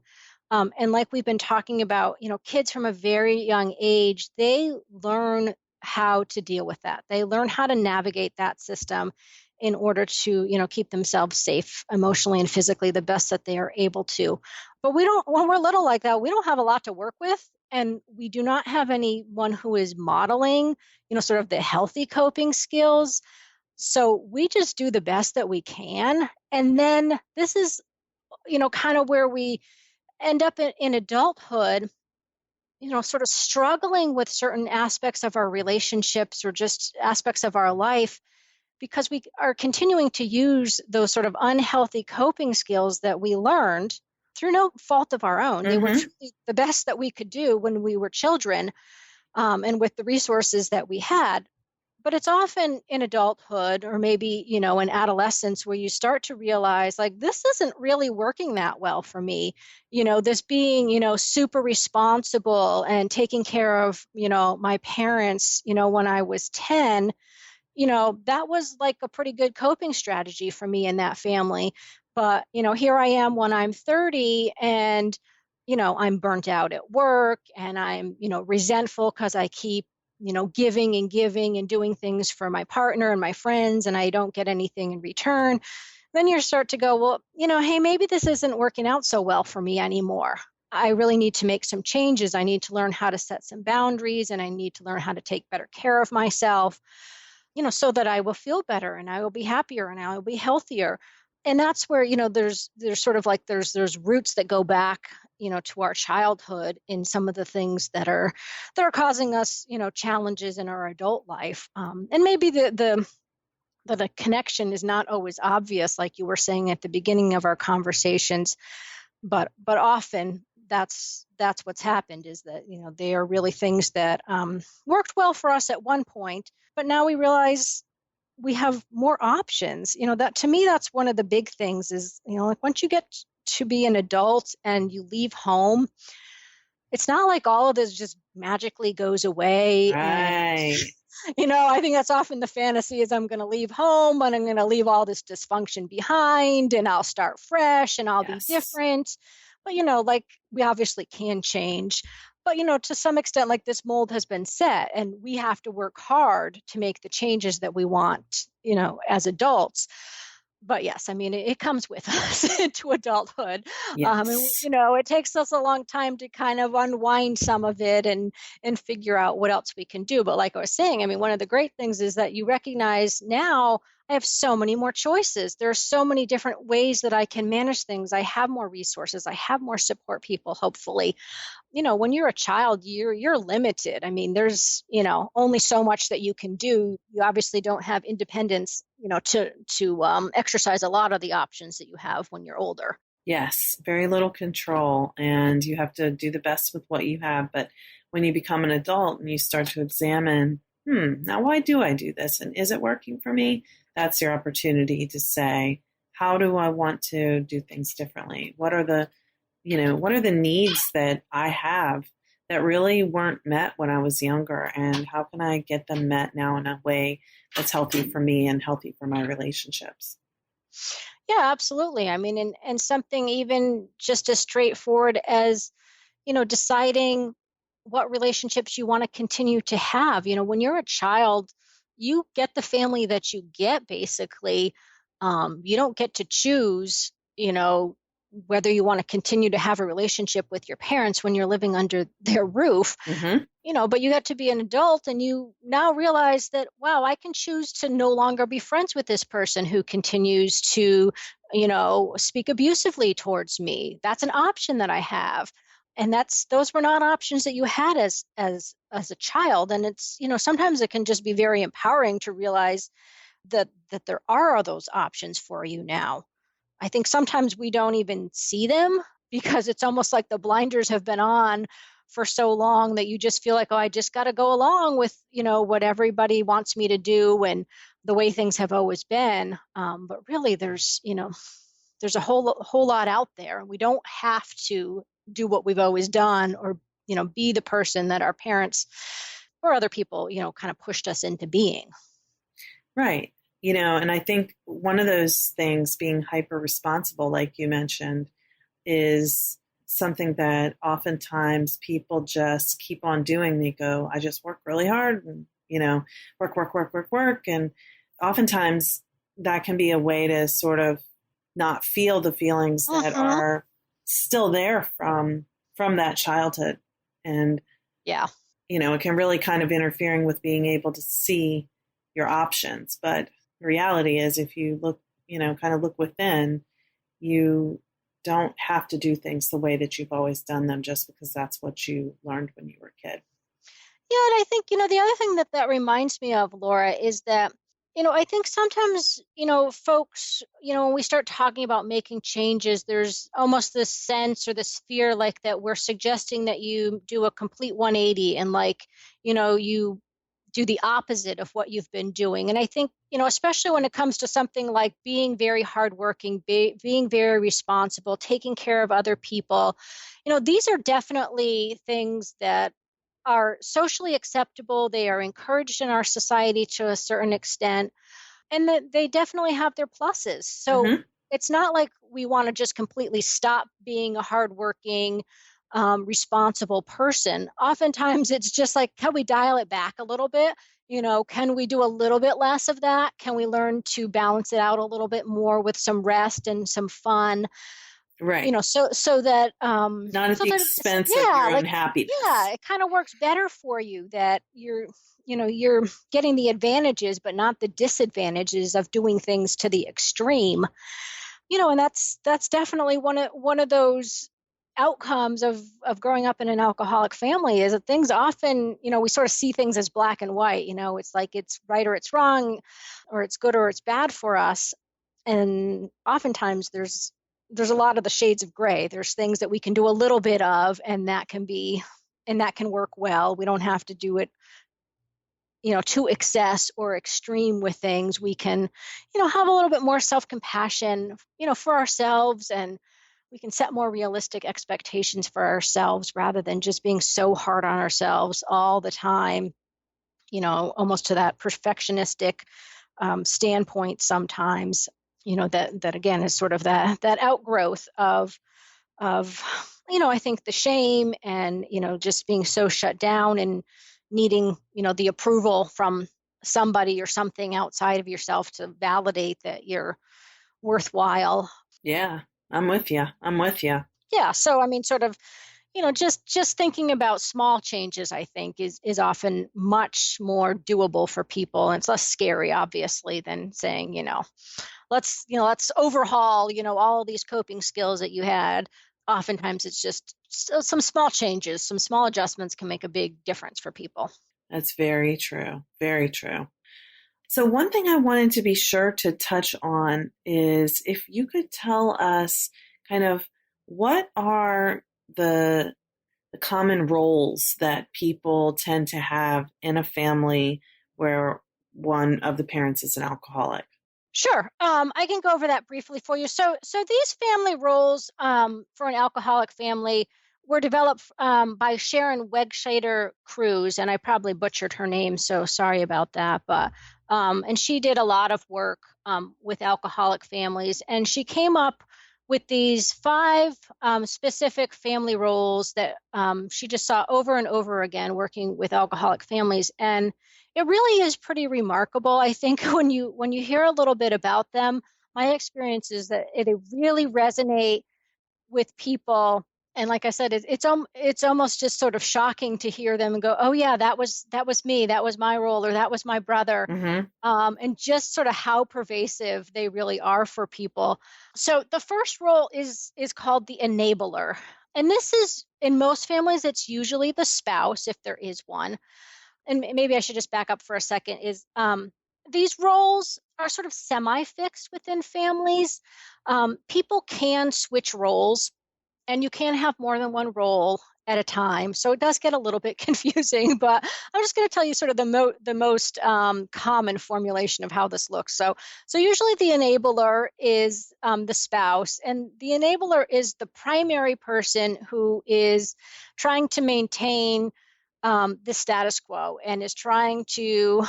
And like we've been talking about, kids from a very young age, they learn how to deal with that. They learn how to navigate that system in order to, keep themselves safe emotionally and physically the best that they are able to. But we don't, when we're little like that, we don't have a lot to work with. And we do not have anyone who is modeling, sort of the healthy coping skills. So we just do the best that we can. And then this is, kind of where we end up in adulthood, sort of struggling with certain aspects of our relationships or just aspects of our life, because we are continuing to use those sort of unhealthy coping skills that we learned through no fault of our own. They were truly the best that we could do when we were children, and with the resources that we had. But it's often in adulthood or maybe, in adolescence where you start to realize like this isn't really working that well for me. This being, super responsible and taking care of, my parents, when I was 10, that was like a pretty good coping strategy for me and that family. But, here I am when I'm 30 and, I'm burnt out at work and I'm, resentful because I keep, giving and giving and doing things for my partner and my friends and I don't get anything in return. Then you start to go, well, hey, maybe this isn't working out so well for me anymore. I really need to make some changes. I need to learn how to set some boundaries and I need to learn how to take better care of myself, so that I will feel better and I will be happier and I will be healthier. And that's where, there's sort of like there's roots that go back, to our childhood in some of the things that are causing us, challenges in our adult life. And maybe the connection is not always obvious, like you were saying at the beginning of our conversations, but often that's what's happened is that they are really things that worked well for us at one point, but now we realize we have more options. That to me, that's one of the big things is, like once you get to be an adult and you leave home, it's not like all of this just magically goes away. And Right. I think that's often the fantasy is I'm going to leave home and I'm going to leave all this dysfunction behind and I'll start fresh and I'll be Yes. different. But, like we obviously can change. But, to some extent, like this mold has been set and we have to work hard to make the changes that we want, as adults. But yes, I mean, it comes with us into adulthood. And, Yes. it takes us a long time to kind of unwind some of it and figure out what else we can do. But like I was saying, I mean, one of the great things is that you recognize now I have so many more choices. There are so many different ways that I can manage things. I have more resources. I have more support people, hopefully. When you're a child, you're limited. I mean, there's, only so much that you can do. You obviously don't have independence, to exercise a lot of the options that you have when you're older. Yes. Very little control, and you have to do the best with what you have. But when you become an adult and you start to examine, now why do I do this? And is it working for me? That's your opportunity to say, how do I want to do things differently? What are the needs that I have that really weren't met when I was younger? And how can I get them met now in a way that's healthy for me and healthy for my relationships? Yeah, absolutely. I mean, and something even just as straightforward as, deciding what relationships you want to continue to have. When you're a child, you get the family that you get, basically. You don't get to choose, whether you want to continue to have a relationship with your parents when you're living under their roof. Mm-hmm. But you get to be an adult and you now realize that, wow, I can choose to no longer be friends with this person who continues to, speak abusively towards me. That's an option that I have. And those were not options that you had as a child. And it's, sometimes it can just be very empowering to realize that there are those options for you now. I think sometimes we don't even see them because it's almost like the blinders have been on for so long that you just feel like, oh, I just got to go along with, what everybody wants me to do and the way things have always been. But really, there's a whole lot out there. We don't have to do what we've always done or, be the person that our parents or other people, kind of pushed us into being. Right. And I think one of those things, being hyper responsible, like you mentioned, is something that oftentimes people just keep on doing. They go, I just work really hard and, work, work, work, work, work. And oftentimes that can be a way to sort of not feel the feelings that Uh-huh. are still there from that childhood. And, Yeah. it can really kind of interfering with being able to see your options. But the reality is if you look, kind of look within, you don't have to do things the way that you've always done them just because that's what you learned when you were a kid. Yeah, and I think, the other thing that reminds me of, Laura, is that, I think sometimes, folks, when we start talking about making changes, there's almost this sense or this fear like that we're suggesting that you do a complete 180 and like, you do the opposite of what you've been doing. And I think, especially when it comes to something like being very hardworking, being very responsible, taking care of other people, these are definitely things that are socially acceptable. They are encouraged in our society to a certain extent, and that they definitely have their pluses. So Mm-hmm. it's not like we want to just completely stop being a hardworking, responsible person. Oftentimes, it's just like, can we dial it back a little bit? Can we do a little bit less of that? Can we learn to balance it out a little bit more with some rest and some fun? Right. So that Not at so the that it's, expense of yeah, your own like, happiness. yeah, it kind of works better for you, that you're getting the advantages but not the disadvantages of doing things to the extreme. And that's definitely one of those outcomes of growing up in an alcoholic family, is that things often, we sort of see things as black and white. It's like it's right or it's wrong, or it's good or it's bad for us. And oftentimes there's a lot of the shades of gray. There's things that we can do a little bit of, and that can work well. We don't have to do it, to excess or extreme with things. We can, have a little bit more self-compassion, for ourselves, and we can set more realistic expectations for ourselves rather than just being so hard on ourselves all the time, almost to that perfectionistic standpoint sometimes, that again is sort of that outgrowth of I think the shame, and just being so shut down and needing the approval from somebody or something outside of yourself to validate that you're worthwhile. Yeah, I'm with you. I'm with you. Yeah, so I mean, sort of, just thinking about small changes, I think is often much more doable for people, and it's less scary, obviously, than saying, let's overhaul, all these coping skills that you had. Oftentimes it's just some small changes, some small adjustments can make a big difference for people. That's very true. Very true. So, one thing I wanted to be sure to touch on is if you could tell us kind of what are the common roles that people tend to have in a family where one of the parents is an alcoholic. Sure. I can go over that briefly for you. So these family roles, for an alcoholic family, were developed by Sharon Cruz, and I probably butchered her name, so sorry about that. But and she did a lot of work with alcoholic families, and she came up with these 5 specific family roles that she just saw over and over again working with alcoholic families. And it really is pretty remarkable. I think when you hear a little bit about them, my experience is that they really resonate with people. And like I said, it's almost just sort of shocking to hear them and go, oh yeah, that was me, that was my role, or that was my brother. Mm-hmm. And just sort of how pervasive they really are for people. So the first role is called the enabler. And this is, in most families, it's usually the spouse, if there is one. And maybe I should just back up for a second, is these roles are sort of semi-fixed within families. People can switch roles, and you can have more than one role at a time. So it does get a little bit confusing, but I'm just going to tell you sort of the most common formulation of how this looks. So usually the enabler is the spouse, and the enabler is the primary person who is trying to maintain the status quo, and is trying to,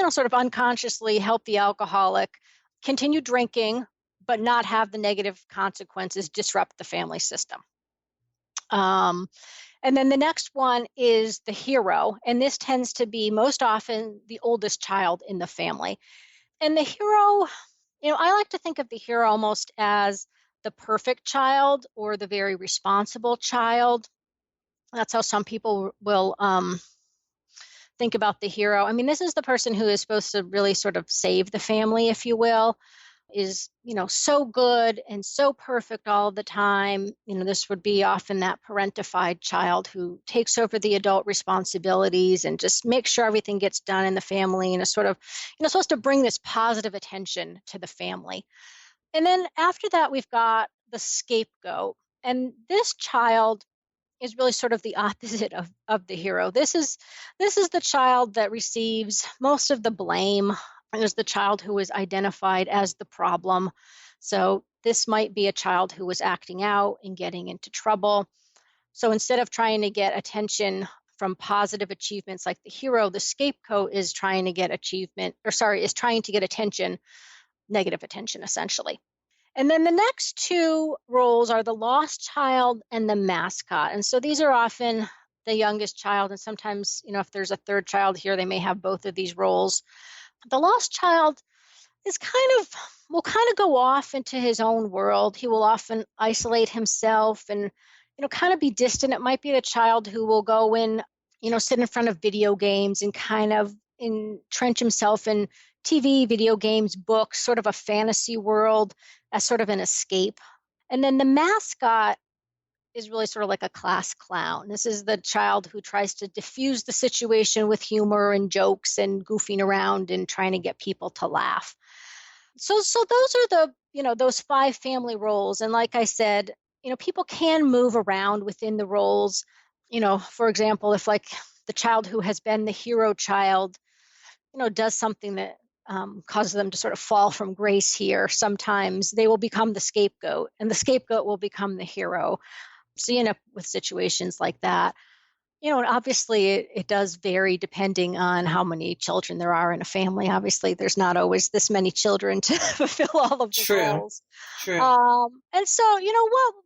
sort of unconsciously help the alcoholic continue drinking, but not have the negative consequences disrupt the family system. And then the next one is the hero, and this tends to be most often the oldest child in the family. And the hero, I like to think of the hero almost as the perfect child or the very responsible child. That's how some people will think about the hero. I mean, this is the person who is supposed to really sort of save the family, if you will, is, so good and so perfect all the time. This would be often that parentified child who takes over the adult responsibilities and just makes sure everything gets done in the family, and is sort of, supposed to bring this positive attention to the family. And then after that, we've got the scapegoat. And this child is really sort of the opposite of the hero. This is the child that receives most of the blame. And is the child who is identified as the problem. So this might be a child who was acting out and getting into trouble. So instead of trying to get attention from positive achievements like the hero, the scapegoat is trying to get is trying to get attention, negative attention, essentially. And then the next two roles are the lost child and the mascot. And so these are often the youngest child. And sometimes, if there's a third child here, they may have both of these roles. The lost child is will kind of go off into his own world. He will often isolate himself and, kind of be distant. It might be the child who will go in, sit in front of video games and kind of entrench himself in TV, video games, books, sort of a fantasy world as sort of an escape. And then the mascot is really sort of like a class clown. This is the child who tries to diffuse the situation with humor and jokes and goofing around and trying to get people to laugh. So those are those 5 family roles. And like I said, people can move around within the roles. For example, if like the child who has been the hero child, does something that causes them to sort of fall from grace here, sometimes they will become the scapegoat and the scapegoat will become the hero. So you end up with situations like that. And obviously it does vary depending on how many children there are in a family. Obviously, there's not always this many children to fulfill all of the roles. True. And so,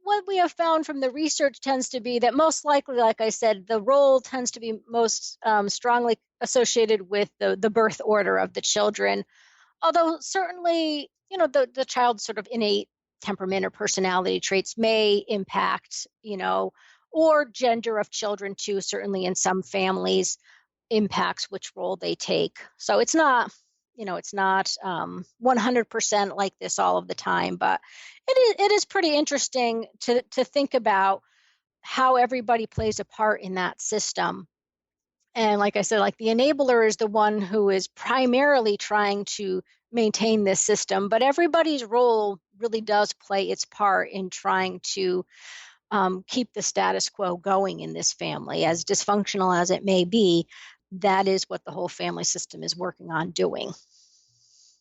what we have found from the research tends to be that most likely, like I said, the role tends to be most strongly associated with the birth order of the children. Although certainly, the child's sort of innate temperament or personality traits may impact, or gender of children too, certainly in some families impacts which role they take. So it's not 100% like this all of the time, but it is pretty interesting to think about how everybody plays a part in that system. And like I said, like the enabler is the one who is primarily trying to maintain this system, but everybody's role really does play its part in trying to keep the status quo going in this family. As dysfunctional as it may be, that is what the whole family system is working on doing.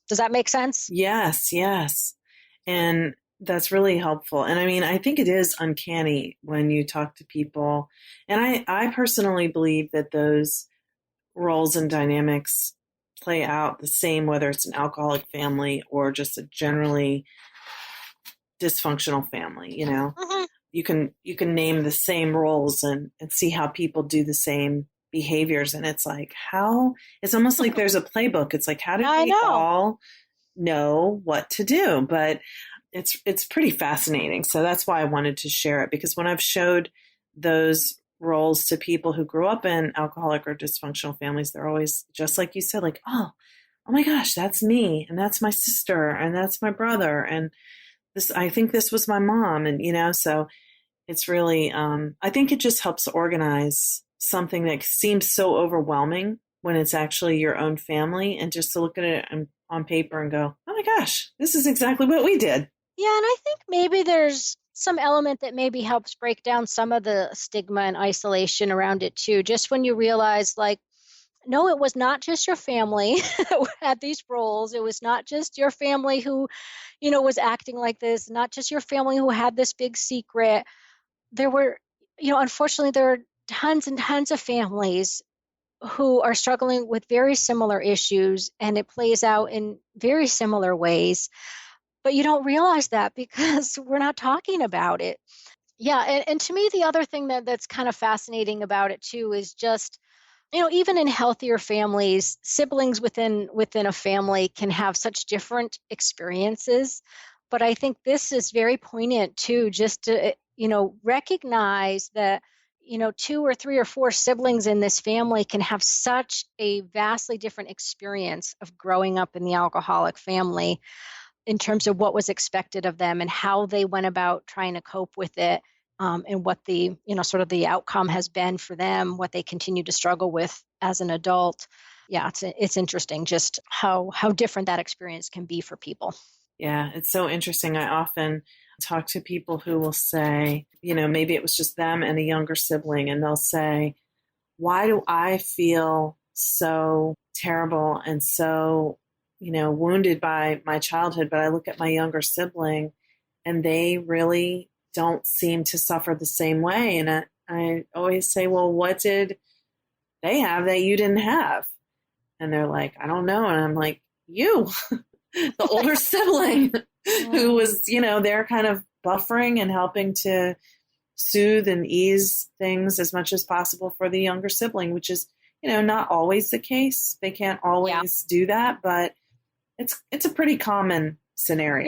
Does that make sense? Yes. And that's really helpful. And I mean, I think it is uncanny when you talk to people. And I personally believe that those roles and dynamics play out the same, whether it's an alcoholic family or just a generally dysfunctional family, Mm-hmm. You can name the same roles and see how people do the same behaviors. And it's like, it's almost like there's a playbook. It's like, how do we all know what to do? But it's pretty fascinating. So that's why I wanted to share it, because when I've showed those roles to people who grew up in alcoholic or dysfunctional families, they're always, just like you said, like, oh my gosh, that's me. And that's my sister. And that's my brother. And I think this was my mom. And, so it's really, I think it just helps organize something that seems so overwhelming when it's actually your own family, and just to look at it on paper and go, oh my gosh, this is exactly what we did. Yeah. And I think maybe there's some element that maybe helps break down some of the stigma and isolation around it too. Just when you realize, like, no, it was not just your family that had these roles. It was not just your family who, was acting like this, not just your family who had this big secret. There were, unfortunately, there are tons and tons of families who are struggling with very similar issues, and it plays out in very similar ways. But you don't realize that because we're not talking about it. Yeah. And to me, the other thing that's kind of fascinating about it too is just, even in healthier families, siblings within a family can have such different experiences. But I think this is very poignant too, just to, recognize that, 2 or 3 or 4 siblings in this family can have such a vastly different experience of growing up in the alcoholic family in terms of what was expected of them and how they went about trying to cope with it. And what the, sort of the outcome has been for them, what they continue to struggle with as an adult. Yeah, it's interesting just how different that experience can be for people. Yeah, it's so interesting. I often talk to people who will say, maybe it was just them and a younger sibling, and they'll say, why do I feel so terrible and so, wounded by my childhood, but I look at my younger sibling and they really don't seem to suffer the same way. And I always say, well, what did they have that you didn't have? And they're like, I don't know. And I'm like, you, the older sibling who was, they're kind of buffering and helping to soothe and ease things as much as possible for the younger sibling, which is, not always the case. They can't always do that, but it's a pretty common scenario.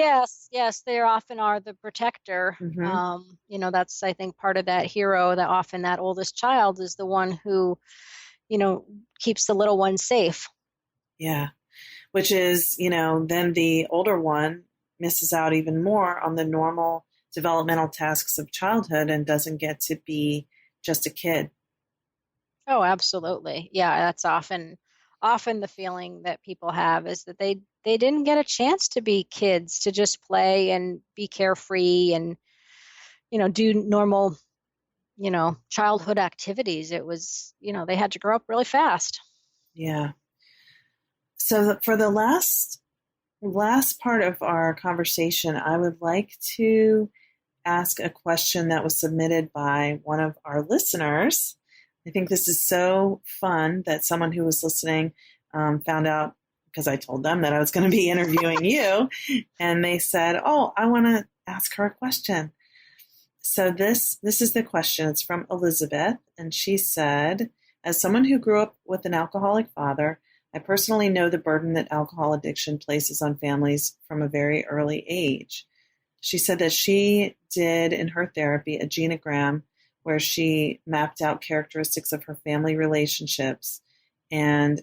Yes, they often are the protector. Mm-hmm. That's, I think, part of that hero, that often that oldest child is the one who, keeps the little one safe. Yeah, which is, then the older one misses out even more on the normal developmental tasks of childhood and doesn't get to be just a kid. Oh, absolutely. Yeah, that's often the feeling that people have, is that they didn't get a chance to be kids, to just play and be carefree and, do normal, childhood activities. It was, they had to grow up really fast. Yeah. So for the last part of our conversation, I would like to ask a question that was submitted by one of our listeners. I think this is so fun that someone who was listening found out, because I told them that I was going to be interviewing you, and they said, oh, I want to ask her a question. So this is the question. It's from Elizabeth, and she said, as someone who grew up with an alcoholic father, I personally know the burden that alcohol addiction places on families from a very early age. She said that she did in her therapy a genogram where she mapped out characteristics of her family relationships and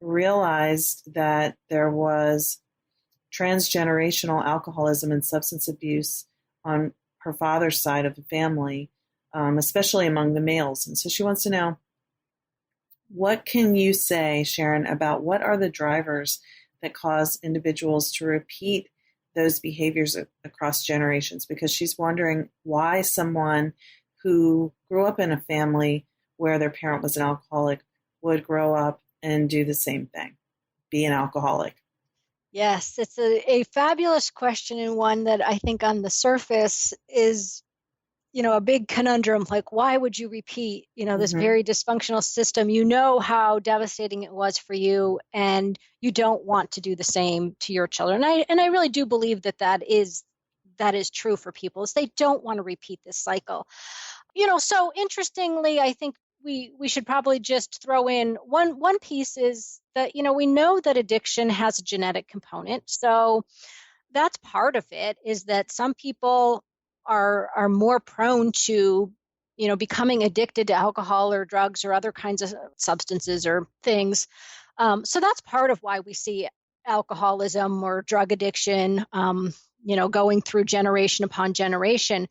realized that there was transgenerational alcoholism and substance abuse on her father's side of the family, especially among the males. And so she wants to know, what can you say, Sharon, about what are the drivers that cause individuals to repeat those behaviors across generations? Because she's wondering why someone who grew up in a family where their parent was an alcoholic would grow up and do the same thing, be an alcoholic. Yes, it's a fabulous question, and one that I think on the surface is, a big conundrum. Like, why would you repeat, this very dysfunctional system? You know how devastating it was for you, and you don't want to do the same to your children. And I really do believe that is true for people, is they don't want to repeat this cycle. So interestingly, I think we should probably just throw in one piece, is that, we know that addiction has a genetic component. So that's part of it, is that some people are more prone to, becoming addicted to alcohol or drugs or other kinds of substances or things. So that's part of why we see alcoholism or drug addiction, going through generation upon generation.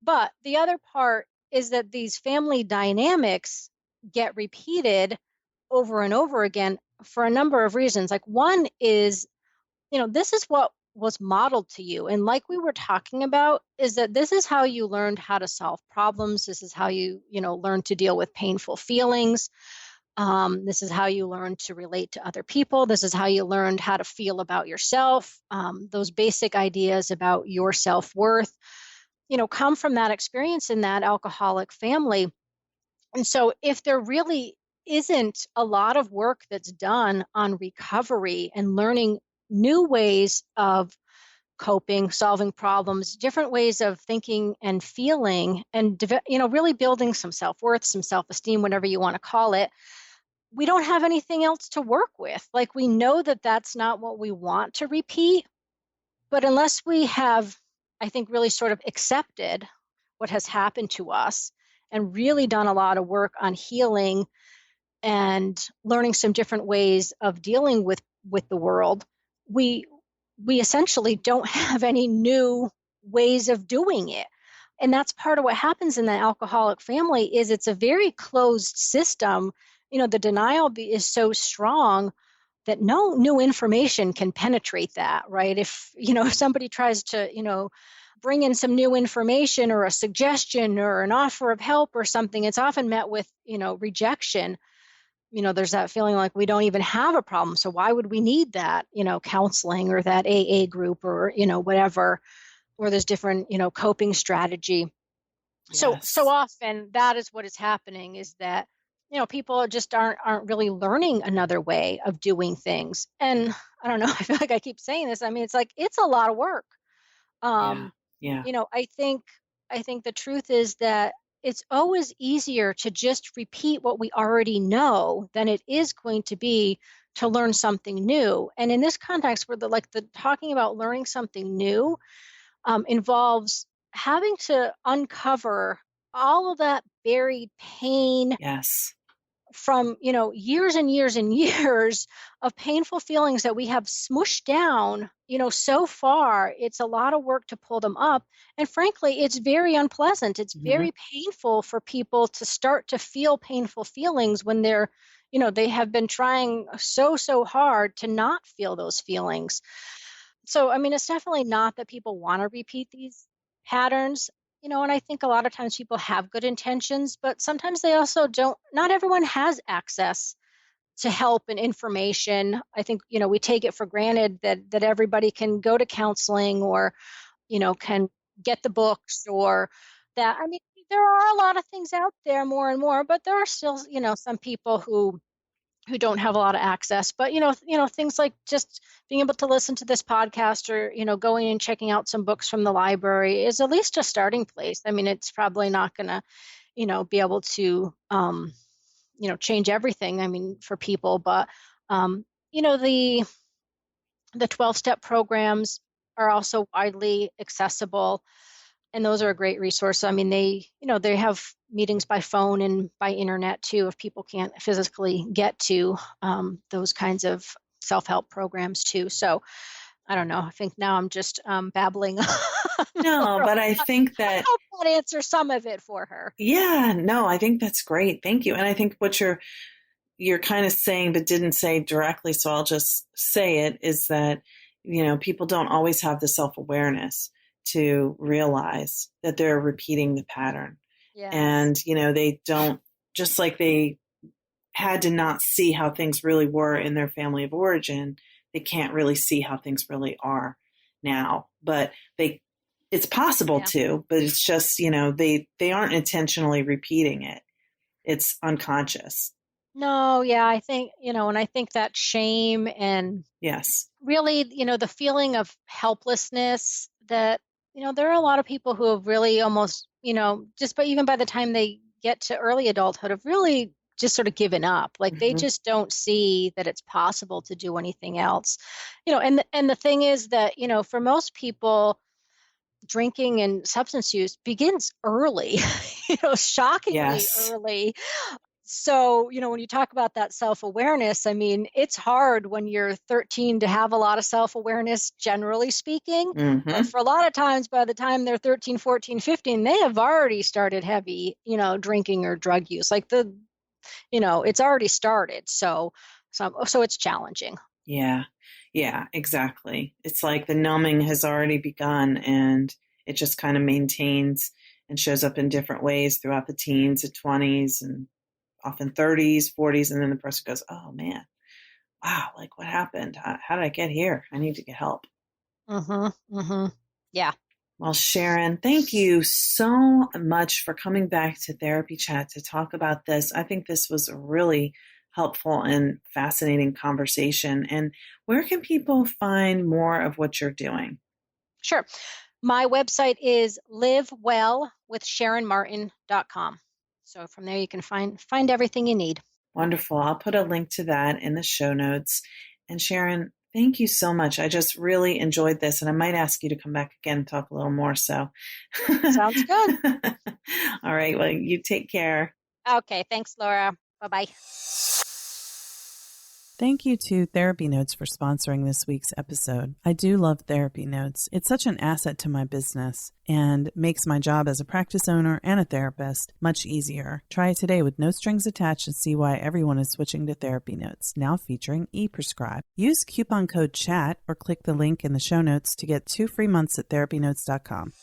But the other part is that these family dynamics get repeated over and over again for a number of reasons. Like, one is, this is what was modeled to you. And like we were talking about, is that this is how you learned how to solve problems. This is how you, learned to deal with painful feelings. This is how you learned to relate to other people. This is how you learned how to feel about yourself. Those basic ideas about your self-worth, come from that experience in that alcoholic family. And so if there really isn't a lot of work that's done on recovery and learning new ways of coping, solving problems, different ways of thinking and feeling, and really building some self-worth, some self-esteem, whatever you want to call it, we don't have anything else to work with. Like, we know that that's not what we want to repeat, but unless we have, I think, really sort of accepted what has happened to us and really done a lot of work on healing and learning some different ways of dealing with the world, we essentially don't have any new ways of doing it. And that's part of what happens in the alcoholic family, is it's a very closed system. The denial is so strong that no new information can penetrate that, right? If somebody tries to, bring in some new information or a suggestion or an offer of help or something, it's often met with, rejection. There's that feeling like we don't even have a problem. So why would we need that, counseling or that AA group or, whatever, or there's different, coping strategy. Yes. So often that is what is happening, is that, people just aren't really learning another way of doing things. And I don't know, I feel like I keep saying this. I mean, it's like, it's a lot of work. Yeah. I think the truth is that it's always easier to just repeat what we already know than it is going to be to learn something new. And in this context, where the talking about learning something new involves having to uncover all of that buried pain. Yes. From years and years and years of painful feelings that we have smushed down so far. It's a lot of work to pull them up, and frankly, it's very unpleasant. It's very painful for people to start to feel painful feelings when they're they have been trying so hard to not feel those feelings. So I mean, it's definitely not that people want to repeat these patterns. And I think a lot of times people have good intentions, but sometimes they also don't. Not everyone has access to help and information. I think, we take it for granted that everybody can go to counseling or, can get the books or that. I mean, there are a lot of things out there, more and more, but there are still, some people who don't have a lot of access. But things like just being able to listen to this podcast or going and checking out some books from the library is at least a starting place. I mean, it's probably not going to be able to change everything, I mean, for people. But the 12-step programs are also widely accessible, and those are a great resource. I mean, they have meetings by phone and by internet too, if people can't physically get to those kinds of self-help programs too. So I don't know. I think now I'm just babbling. No, but I think that I hope that answers some of it for her. Yeah, no, I think that's great. Thank you. And I think what you're kind of saying but didn't say directly, so I'll just say it, is that people don't always have the self-awareness to realize that they're repeating the pattern. Yes. And they don't, just like they had to not see how things really were in their family of origin, they can't really see how things really are now. But it's possible to, but it's just, they aren't intentionally repeating it. It's unconscious. No, yeah, I think, and I think that shame and yes, really, the feeling of helplessness that, there are a lot of people who have really almost, but even by the time they get to early adulthood, have really just sort of given up. Like they just don't see that it's possible to do anything else. And the thing is that, for most people, drinking and substance use begins early, shockingly early. So, when you talk about that self-awareness, I mean, it's hard when you're 13 to have a lot of self-awareness, generally speaking. But for a lot of times, by the time they're 13, 14, 15, they have already started heavy, drinking or drug use. Like it's already started. So it's challenging. Yeah, exactly. It's like the numbing has already begun, and it just kind of maintains and shows up in different ways throughout the teens and 20s and often 30s, 40s. And then the person goes, oh man, wow, like what happened? How did I get here? I need to get help. Yeah. Well, Sharon, thank you so much for coming back to Therapy Chat to talk about this. I think this was a really helpful and fascinating conversation. And where can people find more of what you're doing? Sure. My website is livewellwithsharonmartin.com. So from there you can find everything you need. Wonderful. I'll put a link to that in the show notes. And Sharon, thank you so much. I just really enjoyed this, and I might ask you to come back again and talk a little more. So sounds good. All right. Well, you take care. Okay. Thanks, Laura. Bye-bye. Thank you to Therapy Notes for sponsoring this week's episode. I do love Therapy Notes. It's such an asset to my business and makes my job as a practice owner and a therapist much easier. Try it today with no strings attached and see why everyone is switching to Therapy Notes, now featuring ePrescribe. Use coupon code CHAT or click the link in the show notes to get 2 free months at therapynotes.com.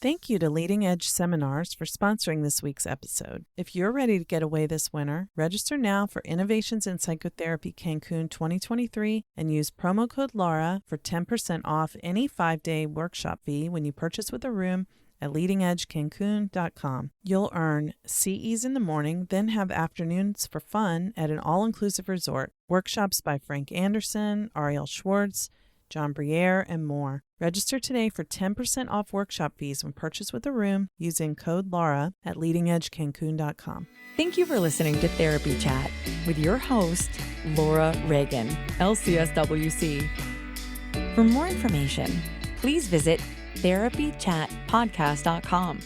Thank you to Leading Edge Seminars for sponsoring this week's episode. If you're ready to get away this winter, register now for Innovations in Psychotherapy Cancun 2023 and use promo code Laura for 10% off any 5-day workshop fee when you purchase with a room at leadingedgecancun.com. You'll earn CEs in the morning, then have afternoons for fun at an all-inclusive resort. Workshops by Frank Anderson, Ariel Schwartz, John Briere, and more. Register today for 10% off workshop fees when purchased with a room using code Laura at leadingedgecancun.com. Thank you for listening to Therapy Chat with your host, Laura Reagan, LCSWC. For more information, please visit therapychatpodcast.com.